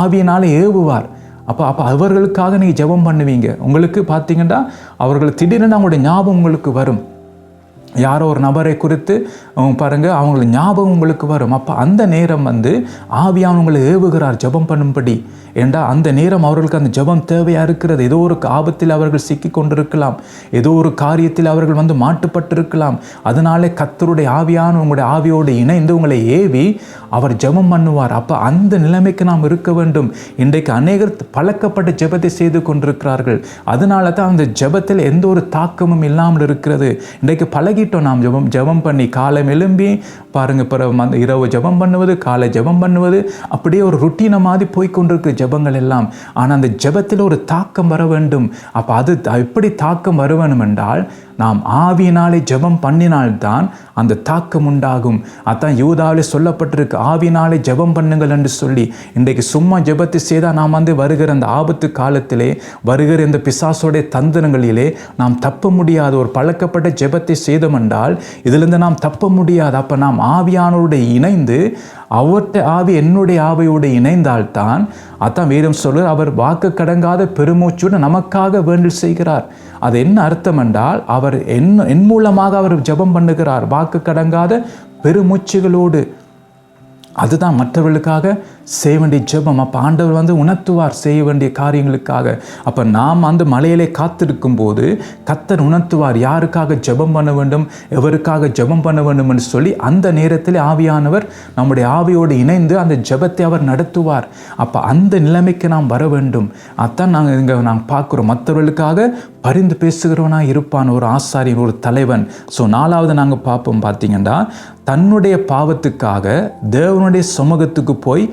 ஆவியினாலே ஏவுவார். அப்போ அவர்களுக்காக நீங்கள் ஜெபம் பண்ணுவீங்க. உங்களுக்கு பார்த்தீங்கன்னா அவர்கள் திடீர்னு அவங்களுடைய ஞாபகம் உங்களுக்கு வரும். யாரோ ஒரு நபரை குறித்து பாருங்கள் அவங்களோட ஞாபகம் உங்களுக்கு வரும். அப்போ அந்த நேரம் ஆவியானவங்களை ஏவுகிறார் ஜெபம் பண்ணும்படி. ஏண்டா அந்த நேரம் அவர்களுக்கு அந்த ஜெபம் தேவையாக இருக்கிறது. ஏதோ ஒரு ஆபத்தில் அவர்கள் சிக்கி கொண்டிருக்கலாம், ஏதோ ஒரு காரியத்தில் அவர்கள் மாட்டுப்பட்டிருக்கலாம். அதனாலே கர்த்தருடைய ஆவியான உங்களுடைய ஆவியோடு இணைந்து உங்களை ஏவி அவர் ஜெபம் பண்ணுவார். அப்போ அந்த நிலைமைக்கு நாம் இருக்க வேண்டும். இன்றைக்கு அநேகர் பழக்கப்பட்ட ஜெபத்தை செய்து கொண்டிருக்கிறார்கள். அதனால தான் அந்த ஜெபத்தில் எந்த ஒரு தாக்கமும் இல்லாமல் இருக்கிறது. இன்றைக்கு பழகிட்டோம் நாம் ஜெபம் பண்ணி காலை எழும்பி பாருங்கள் பிறகு இரவு ஜெபம் பண்ணுவது, காலை ஜெபம் பண்ணுவது, அப்படியே ஒரு ருட்டீனை மாதிரி போய்கொண்டிருக்கு ஜெபங்கள் எல்லாம். ஆனால் அந்த ஜெபத்தில் ஒரு தாக்கம் வர வேண்டும். அப்போ அது எப்படி தாக்கம் வர வேண்டும் என்றால் நாம் ஆவியினாலே ஜெபம் பண்ணினால்தான் அந்த தாக்கம் உண்டாகும். அதான் யூதாவிலே சொல்லப்பட்டிருக்கு, ஆவியினாலே ஜெபம் பண்ணுங்கள் என்று சொல்லி. இன்றைக்கு சும்மா ஜெபத்தை செய்தால் நாம் வருகிற அந்த ஆபத்து காலத்திலே வருகிற இந்த பிசாசோடைய தந்திரங்களிலே நாம் தப்ப முடியாது. ஒரு பழக்கப்பட்ட ஜெபத்தை செய்தோம் என்றால் இதிலிருந்து நாம் தப்ப முடியாது. அப்போ நாம் ஆவியானோடு இணைந்து அவர்கிட்ட ஆவி என்னுடைய ஆவியோடு இணைந்தால்தான், அதான் வேதம் சொல்லுவார், அவர் வாக்கு கடங்காத பெருமூச்சோடு நமக்காக வேண்டல் செய்கிறார். அது என்ன அர்த்தம் என்றால் அவர் என் மூலமாக அவர் ஜெபம் பண்ணுகிறார் வாக்கு கடங்காத பெருமூச்சுகளோடு. அதுதான் மற்றவர்களுக்காக செய்ய வேண்டிய ஜெபம். அப்போ ஆண்டவர் உணர்த்துவார் செய்ய வேண்டிய காரியங்களுக்காக. அப்போ நாம் மலையிலே காத்திருக்கும் போது கர்த்தர் உணர்த்துவார் யாருக்காக ஜெபம் பண்ண வேண்டும், எவருக்காக ஜெபம் பண்ண வேண்டும் என்று சொல்லி. அந்த நேரத்தில் ஆவியானவர் நம்முடைய ஆவியோடு இணைந்து அந்த ஜெபத்தை அவர் நடத்துவார். அப்போ அந்த நிலைமைக்கு நாம் வர வேண்டும். அதான் நாங்கள் பார்க்குறோம். மற்றவர்களுக்காக பரிந்து பேசுகிறவனாக இருப்பான் ஒரு ஆசாரியன், ஒரு தலைவன். ஸோ 4வது நாங்கள் பார்ப்போம் பார்த்தீங்கன்னா தன்னுடைய பாவத்துக்காக தேவனுடைய சமூகத்துக்கு போய்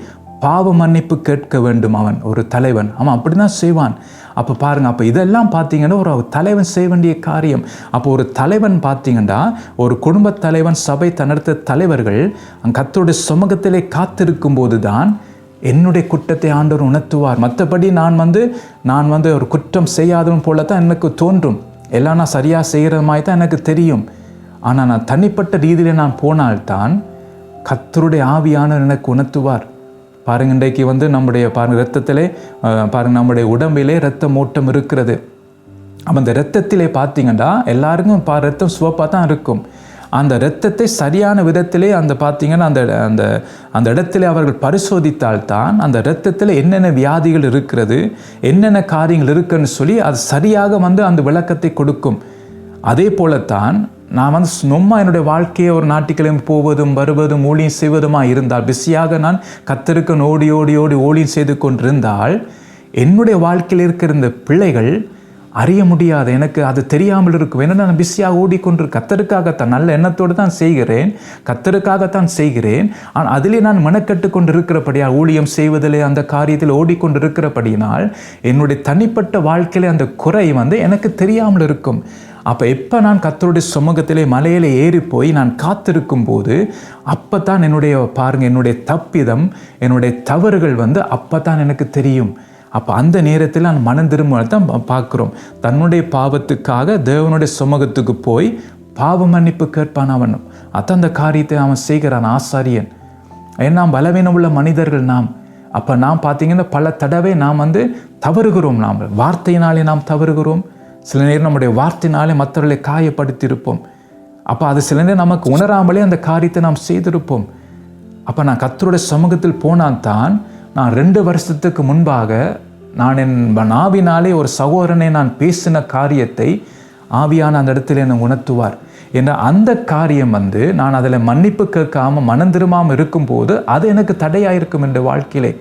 பாவ மன்னிப்பு கேட்க வேண்டும். அவன் ஒரு தலைவன், அவன் அப்படி தான் செய்வான். அப்போ பாருங்கள், அப்போ இதெல்லாம் பார்த்தீங்கன்னா ஒரு தலைவன் செய்ய வேண்டிய காரியம். அப்போ ஒரு தலைவன் பார்த்தீங்கன்னா ஒரு குடும்ப தலைவன், சபை தன்னடுத்த தலைவர்கள் கர்த்தருடைய சமூகத்திலே காத்திருக்கும் போது தான் என்னுடைய குற்றத்தை ஆண்டவர் உணர்த்துவார். மற்றபடி நான் ஒரு குற்றம் செய்யாதவன் போல தான் எனக்கு தோன்றும். எல்லாம் நான் சரியாக செய்கிற மாதிரி தான் எனக்கு தெரியும். ஆனால் நான் தனிப்பட்ட ரீதியில் நான் போனால்தான் கர்த்தருடைய ஆவியானவர் எனக்கு உணர்த்துவார். பாருங்கள், இன்றைக்கு நம்முடைய இரத்தத்திலே நம்முடைய உடம்பிலே இரத்த ஓட்டம் இருக்கிறது. அப்போ அந்த இரத்தத்திலே பார்த்தீங்கன்னா எல்லாருக்கும் ரத்தம் சிவப்பாக தான் இருக்கும். அந்த இரத்தத்தை சரியான விதத்திலே அந்த பார்த்தீங்கன்னா அந்த அந்த அந்த இடத்திலே அவர்கள் பரிசோதித்தால்தான் அந்த இரத்தத்தில் என்னென்ன வியாதிகள் இருக்கிறது, என்னென்ன காரியங்கள் இருக்குன்னு சொல்லி அது சரியாக அந்த விளக்கத்தை கொடுக்கும். அதே போலத்தான் நான் சும்மா என்னுடைய வாழ்க்கையை ஒரு ஞாயிற்றுக்கிழமை போவதும் வருவதும் ஊழியம் செய்வதுமா இருந்தால், பிஸியாக நான் கர்த்தருக்கு ஓடி ஓடி ஓடி ஊழியம் செய்து கொண்டிருந்தால் என்னுடைய வாழ்க்கையில் இருக்கிற இந்த பிள்ளைகள் அறிய முடியாது, எனக்கு அது தெரியாமல் இருக்கும். ஏன்னா நான் பிஸியாக ஓடிக்கொண்டிருக்கேன். கர்த்தருக்காகத்தான் நல்ல எண்ணத்தோடு தான் செய்கிறேன், கர்த்தருக்காகத்தான் செய்கிறேன். ஆனால் அதிலே நான் மெனக்கட்டு கொண்டு இருக்கிறபடியால், ஊழியம் செய்வதிலே அந்த காரியத்தில் ஓடிக்கொண்டு இருக்கிறபடியினால் என்னுடைய தனிப்பட்ட வாழ்க்கையிலே அந்த குறை எனக்கு தெரியாமல் இருக்கும். அப்போ எப்போ நான் கர்த்தருடைய சமூகத்திலே மலையிலே ஏறி போய் நான் காத்திருக்கும் போது அப்போ தான் என்னுடைய தப்பிதம், என்னுடைய தவறுகள் அப்போ தான் எனக்கு தெரியும். அப்போ அந்த நேரத்தில் நான் மனம் திரும்ப தான் பார்க்குறோம். தன்னுடைய பாவத்துக்காக தேவனுடைய சமூகத்துக்கு போய் பாவ மன்னிப்பு கேட்பான் அவன். அதான் அந்த காரியத்தை அவன் செய்கிறான் ஆசாரியன். ஏன்னா பலவீனம் உள்ள மனிதர்கள் நாம். அப்போ நாம் பார்த்தீங்கன்னா பல தடவை நாம் தவறுகிறோம். நாம் வார்த்தையினாலே நாம் தவறுகிறோம். சில நேரம் நம்முடைய வார்த்தையினாலே மற்றவர்களை காயப்படுத்தியிருப்போம். அப்போ அது சில நேரம் நமக்கு உணராமலே அந்த காரியத்தை நாம் செய்திருப்போம். அப்போ நான் கர்த்தருடைய சமூகத்தில் போனால் தான், நான் 2 வருஷத்துக்கு முன்பாக நான் என் நாவினாலே ஒரு சகோதரனை நான் பேசின காரியத்தை ஆவியான அந்த இடத்துல என்னை உணர்த்துவார். என்ற அந்த காரியம் நான் அதில் மன்னிப்பு கேட்காமல் மனம் திரும்பாமல் இருக்கும்போது அது எனக்கு தடையாக இருக்கும் என்ற வாழ்க்கையிலே.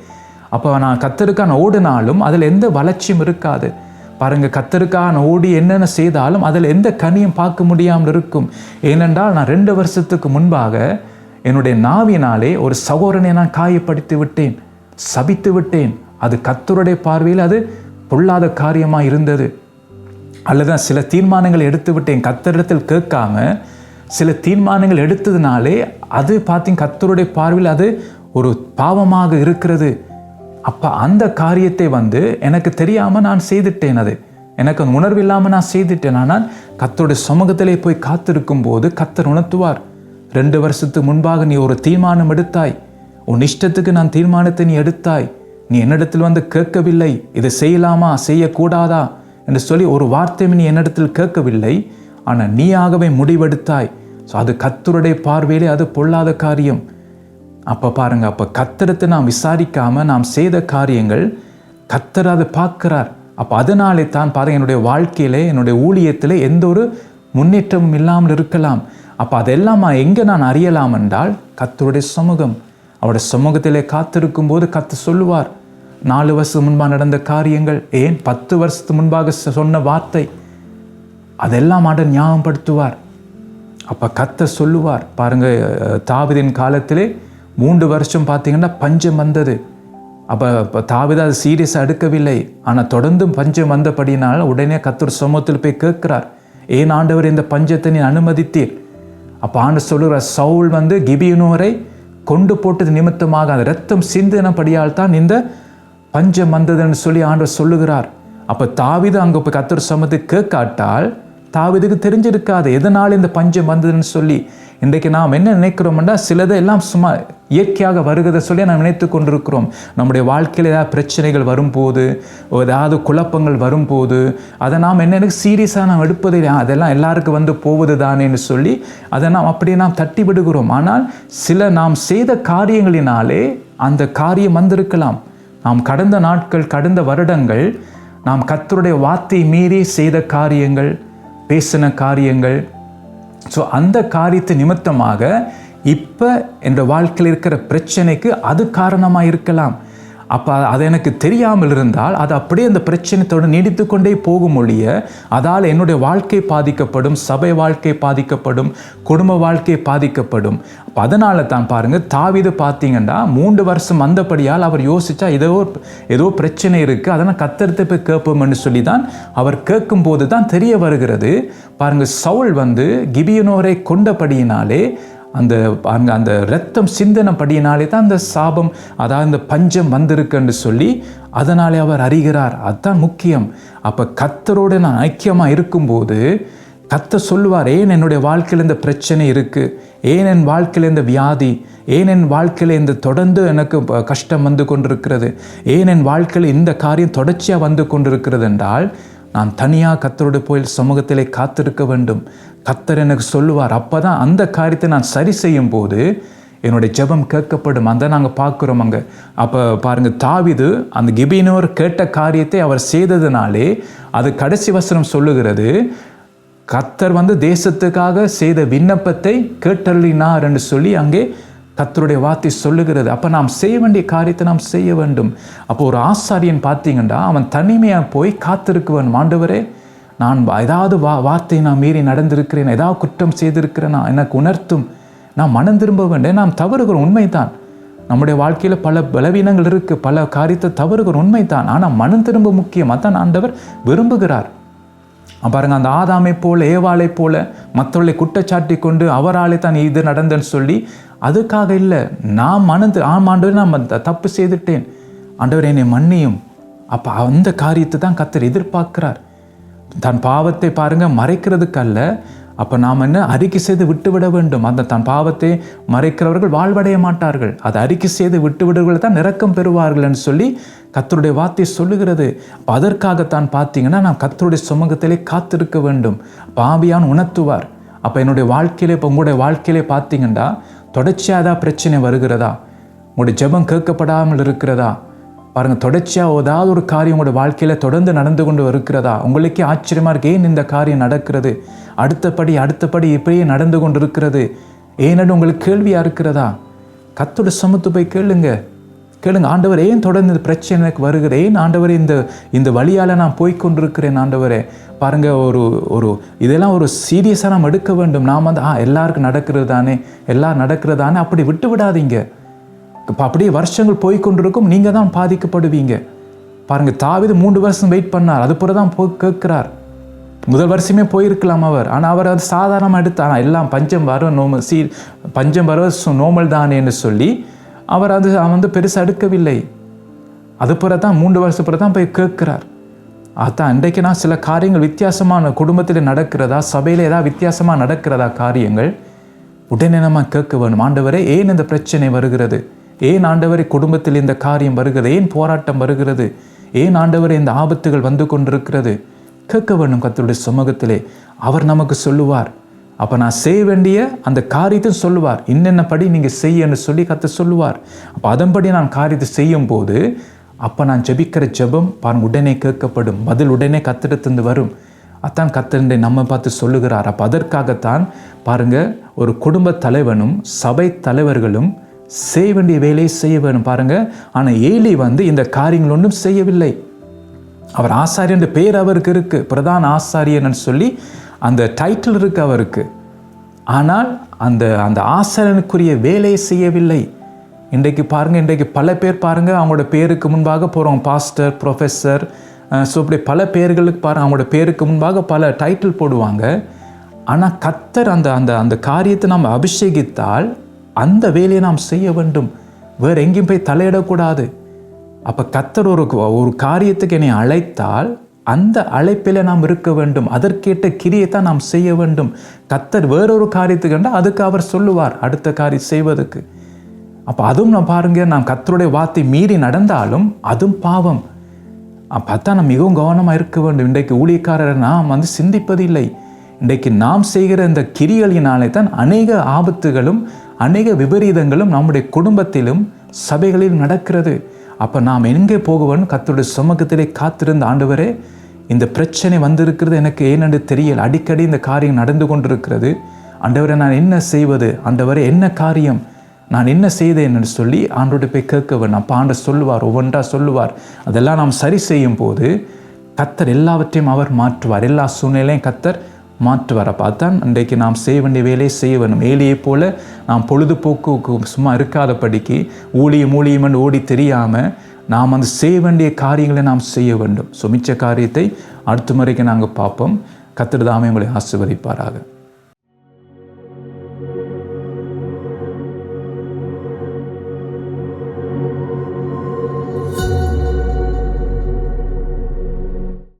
அப்போ நான் கர்த்தருக்கான ஓடினாலும் அதில் எந்த வளர்ச்சியும் இருக்காது. பாருங்கள், கர்த்தருக்கான ஓடி என்னென்ன செய்தாலும் அதில் எந்த கனியும் பார்க்க முடியாமல் இருக்கும். ஏனென்றால் நான் 2 வருஷத்துக்கு முன்பாக என்னுடைய நாவினாலே ஒரு சகோதரனை நான் காயப்படுத்தி விட்டேன், சபித்து விட்டேன். அது கர்த்தருடைய பார்வையில் அது பொல்லாத காரியமாக இருந்தது. அல்லது சில தீர்மானங்கள் எடுத்து விட்டேன், கர்த்தரிடத்தில் கேட்காம சில தீர்மானங்கள் எடுத்ததுனாலே அது கர்த்தருடைய பார்வையில் அது ஒரு பாவமாக இருக்கிறது. அப்போ அந்த காரியத்தை எனக்கு தெரியாமல் நான் செய்துட்டேன். அது எனக்கு உணர்வு இல்லாமல் நான் செய்துட்டேன். ஆனால் கர்த்தருடைய சமூகத்திலே போய் காத்திருக்கும் போது கர்த்தர் உணர்த்துவார். 2 வருஷத்துக்கு முன்பாக நீ ஒரு தீர்மானம் எடுத்தாய், உன் இஷ்டத்துக்கு நான் தீர்மானத்தை நீ எடுத்தாய், நீ என்னிடத்தில் கேட்கவில்லை, இதை செய்யலாமா செய்யக்கூடாதா என்று சொல்லி ஒரு வார்த்தை நீ என்னிடத்தில் கேட்கவில்லை, ஆனால் நீயாகவே முடிவெடுத்தாய். ஸோ அது கர்த்தருடைய பார்வையிலே அது பொல்லாத காரியம். அப்போ பாருங்க, அப்போ கர்த்தரத்தை நாம் விசாரிக்காமல் நாம் செய்த காரியங்கள் கர்த்தர் அதை பார்க்கிறார். அப்போ அதனாலே தான் பாருங்க, என்னுடைய வாழ்க்கையிலே என்னுடைய ஊழியத்திலே எந்த ஒரு முன்னேற்றமும் இல்லாமல் இருக்கலாம். அப்போ அதெல்லாம் எங்கே நான் அறியலாம் என்றால் கர்த்தருடைய சமூகம். அவருடைய சமூகத்திலே காத்திருக்கும் போது கர்த்தர் சொல்லுவார். 4 வருஷம் முன்பாக நடந்த காரியங்கள், ஏன் 10 வருஷத்துக்கு முன்பாக சொன்ன வார்த்தை, அதெல்லாம் ஆண்டவர் ஞாபகப்படுத்துவார். அப்போ கர்த்தர் சொல்லுவார். பாருங்க, தாவீதின் காலத்திலே 3 வருஷம் பார்த்தீங்கன்னா பஞ்சம் வந்தது. அப்போ தாவீது அது சீரியஸாக எடுக்கவில்லை. ஆனால் தொடர்ந்து பஞ்சம் வந்தபடினால் உடனே கர்த்தர் சமூகத்தில் போய் கேட்கிறார், ஏன் ஆண்டவர் இந்த பஞ்சத்தை நீ அனுமதித்தீர்? அப்போ ஆண்டவர் சொல்லுகிறார், சவுல் கிபியோனோரை கொண்டு போட்டது நிமித்தமாக அந்த ரத்தம் சிந்தினபடியால் தான் இந்த பஞ்சம் வந்ததுன்னு சொல்லி ஆண்டவர் சொல்லுகிறார். அப்போ தாவீது அங்கே போய் கர்த்தர் சமூகத்தை கேட்காட்டால் தாவீதுக்கு தெரிஞ்சிருக்காது எதனால் இந்த பஞ்சம் வந்ததுன்னு சொல்லி. இன்றைக்கு நாம் என்ன நினைக்கிறோம்னா, சிலதை எல்லாம் சும்மா இயற்கையாக வருகிறத சொல்லி நாம் நினைத்து கொண்டிருக்கிறோம். நம்முடைய வாழ்க்கையில் ஏதாவது பிரச்சனைகள் வரும்போது, ஏதாவது குழப்பங்கள் வரும்போது அதை நாம் என்ன சீரியஸாக நாம் எடுப்பது, அதெல்லாம் எல்லாருக்கும் போவது தானேன்னு சொல்லி அதை நாம் அப்படியே நாம் தட்டி விடுகிறோம். ஆனால் சில நாம் செய்த காரியங்களினாலே அந்த காரியம் வந்திருக்கலாம். நாம் கடந்த நாட்கள், கடந்த வருடங்கள் நாம் கர்த்தருடைய வார்த்தை மீறி செய்த காரியங்கள், பேசின காரியங்கள், ஸோ அந்த காரியத்தை நிமித்தமாக இப்போ என்ற வாழ்க்கையில் இருக்கிற பிரச்சனைக்கு அது காரணமாக இருக்கலாம். அப்போ அது எனக்கு தெரியாமல் இருந்தால் அது அப்படியே அந்த பிரச்சனைத்தோடு நீடித்து கொண்டே போகும் ஒழிய அதால் என்னுடைய வாழ்க்கை பாதிக்கப்படும், சபை வாழ்க்கை பாதிக்கப்படும், குடும்ப வாழ்க்கை பாதிக்கப்படும். அப்போ அதனால தான் பாருங்கள், தாவீது பார்த்தீங்கன்னா 3 வருஷம் வந்தபடியால் அவர் யோசித்தா ஏதோ பிரச்சனை இருக்குது, அதனால் கர்த்தர்கிட்ட போய் கேட்போம்னு சொல்லி தான் அவர் கேட்கும்போது தான் தெரிய வருகிறது. பாருங்கள், சவுல் கிபியோனோரை கொண்டபடியினாலே அந்த இரத்தம் சிந்தனப்படியினாலே தான் அந்த சாபம், அதாவது இந்த பஞ்சம் வந்திருக்குன்னு சொல்லி அதனாலே அவர் அறிகிறார். அதுதான் முக்கியம். அப்போ கர்த்தரோடு நான் ஐக்கியமாக இருக்கும்போது கர்த்தர் சொல்லுவார், ஏன் என்னுடைய வாழ்க்கையில் இந்த பிரச்சனை இருக்குது, ஏன் என் வாழ்க்கையில் இந்த வியாதி, ஏன் என் வாழ்க்கையில் இந்த தொடர்ந்து எனக்கு கஷ்டம் வந்து கொண்டிருக்கிறது, ஏன் என் வாழ்க்கையில் இந்த காரியம் தொடர்ச்சியாக வந்து கொண்டிருக்கிறது என்றால் நான் தனியாக கர்த்தரோடு போய் சமூகத்திலே காத்திருக்க வேண்டும். கர்த்தர் எனக்கு சொல்லுவார். அப்போ தான் அந்த காரியத்தை நான் சரி செய்யும் போது என்னுடைய ஜெபம் கேட்கப்படும். அந்த நாங்கள் பார்க்குறோம் அங்கே. அப்போ பாருங்கள், தாவீது அந்த கிபியோனர் கேட்ட காரியத்தை அவர் செய்ததுனாலே அது கடைசி வசனம் சொல்லுகிறது, கர்த்தர் தேசத்துக்காக செய்த விண்ணப்பத்தை கேட்டருளினார் என்று சொல்லி அங்கே கர்த்தருடைய வார்த்தை சொல்லுகிறது. அப்போ நாம் செய்ய வேண்டிய காரியத்தை நாம் செய்ய வேண்டும். அப்போ ஒரு ஆசாரியன் பார்த்தீங்கன்னா அவன் தனிமையாக போய் காத்திருக்குவன். ஆண்டவரே, நான் ஏதாவது வார்த்தையை நான் மீறி நடந்திருக்கிறேன், ஏதாவது குற்றம் செய்திருக்கிறேனா எனக்கு உணர்த்தும், நான் மனம் திரும்ப வேண்டேன். நாம் தவறுகிறோம், உண்மைதான். நம்முடைய வாழ்க்கையில் பல பலவீனங்கள் இருக்குது, பல காரியத்தை தவறுகிறோம், உண்மைதான். ஆனால் மனம் திரும்ப முக்கியம். அதான் ஆண்டவர் விரும்புகிறார். பாருங்க, அந்த ஆதாமை போல ஏவாளை போல மற்றவர்களை குற்றச்சாட்டி கொண்டு அவராலே தான் இது நடந்தேன்னு சொல்லி அதுக்காக இல்லை, நான் ஆண்டவர் நான் தப்பு செய்துட்டேன், ஆண்டவர் என்னை மன்னியும். அப்போ அந்த காரியத்தை தான் கர்த்தர் எதிர்பார்க்கிறார். தன் பாவத்தை பாருங்க மறைக்கிறதுக்கு அல்ல. அப்போ நாம் என்ன அறிக்கை செய்து விட்டுவிட வேண்டும். அந்த தன் பாவத்தை மறைக்கிறவர்கள் வாழ்வடைய மாட்டார்கள், அதை அறிக்கை செய்து விட்டுவிடுவர்கள் தான் இரக்கம் பெறுவார்கள் என்று சொல்லி கர்த்தருடைய வார்த்தை சொல்லுகிறது. அப்போ அதற்காகத்தான் பார்த்தீங்கன்னா நாம் கர்த்தருடைய சமூகத்திலே காத்திருக்க வேண்டும். ஆவியானவர் உணர்த்துவார். அப்போ என்னுடைய வாழ்க்கையிலே, இப்போ உங்களுடைய வாழ்க்கையிலே பார்த்தீங்கன்னா தொடர்ச்சியாக ஏதாவது பிரச்சனை வருகிறதா, உங்களுடைய ஜெபம் கேட்கப்படாமல் இருக்கிறதா, பாருங்கள், தொடர்ச்சியாக ஏதாவது ஒரு காரியம் உங்களோட வாழ்க்கையில் தொடர்ந்து நடந்து கொண்டு இருக்கிறதா, உங்களுக்கே ஆச்சரியமாக இருக்கு, ஏன் இந்த காரியம் நடக்கிறது, அடுத்தபடி இப்படியே நடந்து கொண்டு இருக்கிறது, ஏன்னு உங்களுக்கு கேள்வியாக இருக்கிறதா, கர்த்தருடைய சமூகத்துக்கு போய் கேளுங்க. ஆண்டவர், ஏன் தொடர்ந்து இந்த பிரச்சனை எனக்கு வருகிறது, ஏன் ஆண்டவரே இந்த வழியால் நான் போய்கொண்டிருக்கிறேன், ஆண்டவரே பாருங்கள், ஒரு இதெல்லாம் ஒரு சீரியஸாக நாம் எடுக்க வேண்டும். நாம் எல்லாருக்கும் நடக்கிறது தானே அப்படி விட்டு விடாதீங்க. இப்போ அப்படியே வருஷங்கள் போய்கொண்டிருக்கும், நீங்கள் தான் பாதிக்கப்படுவீங்க. பாருங்கள், தாவீது 3 வருஷம் வெயிட் பண்ணார், அது பிறகு தான் போய் கேட்குறார். முதல் வருஷமே போயிருக்கலாம் அவர், ஆனால் அவர் அது சாதாரணமாக எடுத்து, ஆனால் எல்லாம் பஞ்சம் வர நோமல் தானே என்று சொல்லி அவர் பெருசாக எடுக்கவில்லை. அது பிறகு தான் 3 வருஷம் பிறகு தான் போய் கேட்குறார். அதான் இன்றைக்கு நான் சில காரியங்கள் வித்தியாசமான குடும்பத்தில் நடக்கிறதா, சபையில் ஏதாவது வித்தியாசமாக நடக்கிறதா காரியங்கள், உடனே நம்ம கேட்க வேணும். ஆண்டவரே, ஏன் இந்த பிரச்சனை வருகிறது, ஏன் ஆண்டவரே குடும்பத்தில் இந்த காரியம் வருகிறது, ஏன் போராட்டம் வருகிறது, ஏன் ஆண்டவரே இந்த ஆபத்துகள் வந்து கொண்டிருக்கிறது, கேட்க வேண்டும் கர்த்தருடைய சமூகத்திலே. அவர் நமக்கு சொல்லுவார். அப்போ நான் செய்ய வேண்டிய அந்த காரியத்தையும் சொல்லுவார். என்னென்னபடி நீங்கள் செய்யன்னு சொல்லி கர்த்தர் சொல்லுவார். அப்போ அதன்படி நான் காரியத்தை செய்யும் போது அப்போ நான் ஜெபிக்கிற ஜெபம் பாருங்க உடனே கேட்கப்படும், பதில் உடனே கர்த்தரிடத்திலிருந்து வரும். அதான் கர்த்தர் நம்ம பார்த்து சொல்லுகிறார். அப்போ அதற்காகத்தான் பாருங்க, ஒரு குடும்ப தலைவனும் சபை தலைவர்களும் செய்ய வேண்டிய வேலையை செய்ய வேணும் பாருங்க. ஆனால் ஏலி இந்த காரியங்கள் ஒன்றும் செய்யவில்லை. அவர் ஆசாரியன் பெயர் அவருக்கு இருக்கு, பிரதான ஆசாரியன் சொல்லி அந்த டைட்டில் இருக்கு அவருக்கு. ஆனால் அந்த ஆசாரியனுக்குரிய வேலையை செய்யவில்லை. இன்றைக்கு பாருங்க, இன்றைக்கு பல பேர் பாருங்க, அவங்களோட பேருக்கு முன்பாக போகிறவங்க பாஸ்டர், ப்ரொஃபஸர், ஸோ இப்படி பல பேர்களுக்கு பாருங்க, அவங்களோட பேருக்கு முன்பாக பல டைட்டில் போடுவாங்க. ஆனால் கர்த்தர் அந்த காரியத்தை நாம் அபிஷேகித்தால் அந்த வேலையை நாம் செய்ய வேண்டும், வேறு எங்கேயும் போய் தலையிடக்கூடாது. அப்போ கர்த்தர் ஒரு காரியத்துக்கு என்னை அழைத்தால் அந்த அழைப்பில் நாம் இருக்க வேண்டும், அதற்கேற்ற கிரியை தான் நாம் செய்ய வேண்டும். கர்த்தர் வேறொரு காரியத்துக்கு கண்டால் அதுக்கு அவர் சொல்லுவார் அடுத்த காரியம் செய்வதற்கு. அப்போ அதுவும் நான் பாருங்க, நாம் கர்த்தருடைய வார்த்தை மீறி நடந்தாலும் அதுவும் பாவம். அப்போ தான் நாம் மிகவும் கவனமாக இருக்க வேண்டும். இன்றைக்கு ஊழியக்காரரை நாம் சிந்திப்பதில்லை. இன்றைக்கு நாம் செய்கிற இந்த கிரிகளினாலே தான் அநேக ஆபத்துகளும் அநேக விபரீதங்களும் நம்முடைய குடும்பத்திலும் சபைகளிலும் நடக்கிறது. அப்போ நாம் எங்கே போகுவோம், கர்த்தருடைய சமூகத்திலே காத்திருந்த ஆண்டவரே, இந்த பிரச்சனை வந்திருக்கிறது எனக்கு ஏனென்று தெரியல, அடிக்கடி இந்த காரியம் நடந்து கொண்டிருக்கிறது, ஆண்டவரே நான் என்ன செய்வது, ஆண்டவரே என்ன காரியம், நான் என்ன செய்தேன் என்று சொல்லி ஆண்டோட போய் கேட்க வேண்டும். அப்போ ஆண்டவர் சொல்லுவார், ஒவ்வொன்றா சொல்லுவார். அதெல்லாம் நாம் சரி செய்யும் போது கர்த்தர் எல்லாவற்றையும் அவர் மாற்றுவார், எல்லா சூழ்நிலையும் கர்த்தர் மாற்றுவார். அப்போ அதான் இன்றைக்கு நாம் செய்ய வேண்டிய வேலையை செய்ய வேண்டும். ஏலியை போல நாம் பொழுதுபோக்கு சும்மா இருக்காதபடிக்கு ஊழியம் என்று ஓடி தெரியாமல் நாம் செய்ய வேண்டிய காரியங்களை நாம் செய்ய வேண்டும். ஸோ மிச்ச காரியத்தை அடுத்த முறைக்கு நாங்கள் பார்ப்போம். கர்த்தர் தாமே உங்களை ஆசீர்வதிப்பாராக.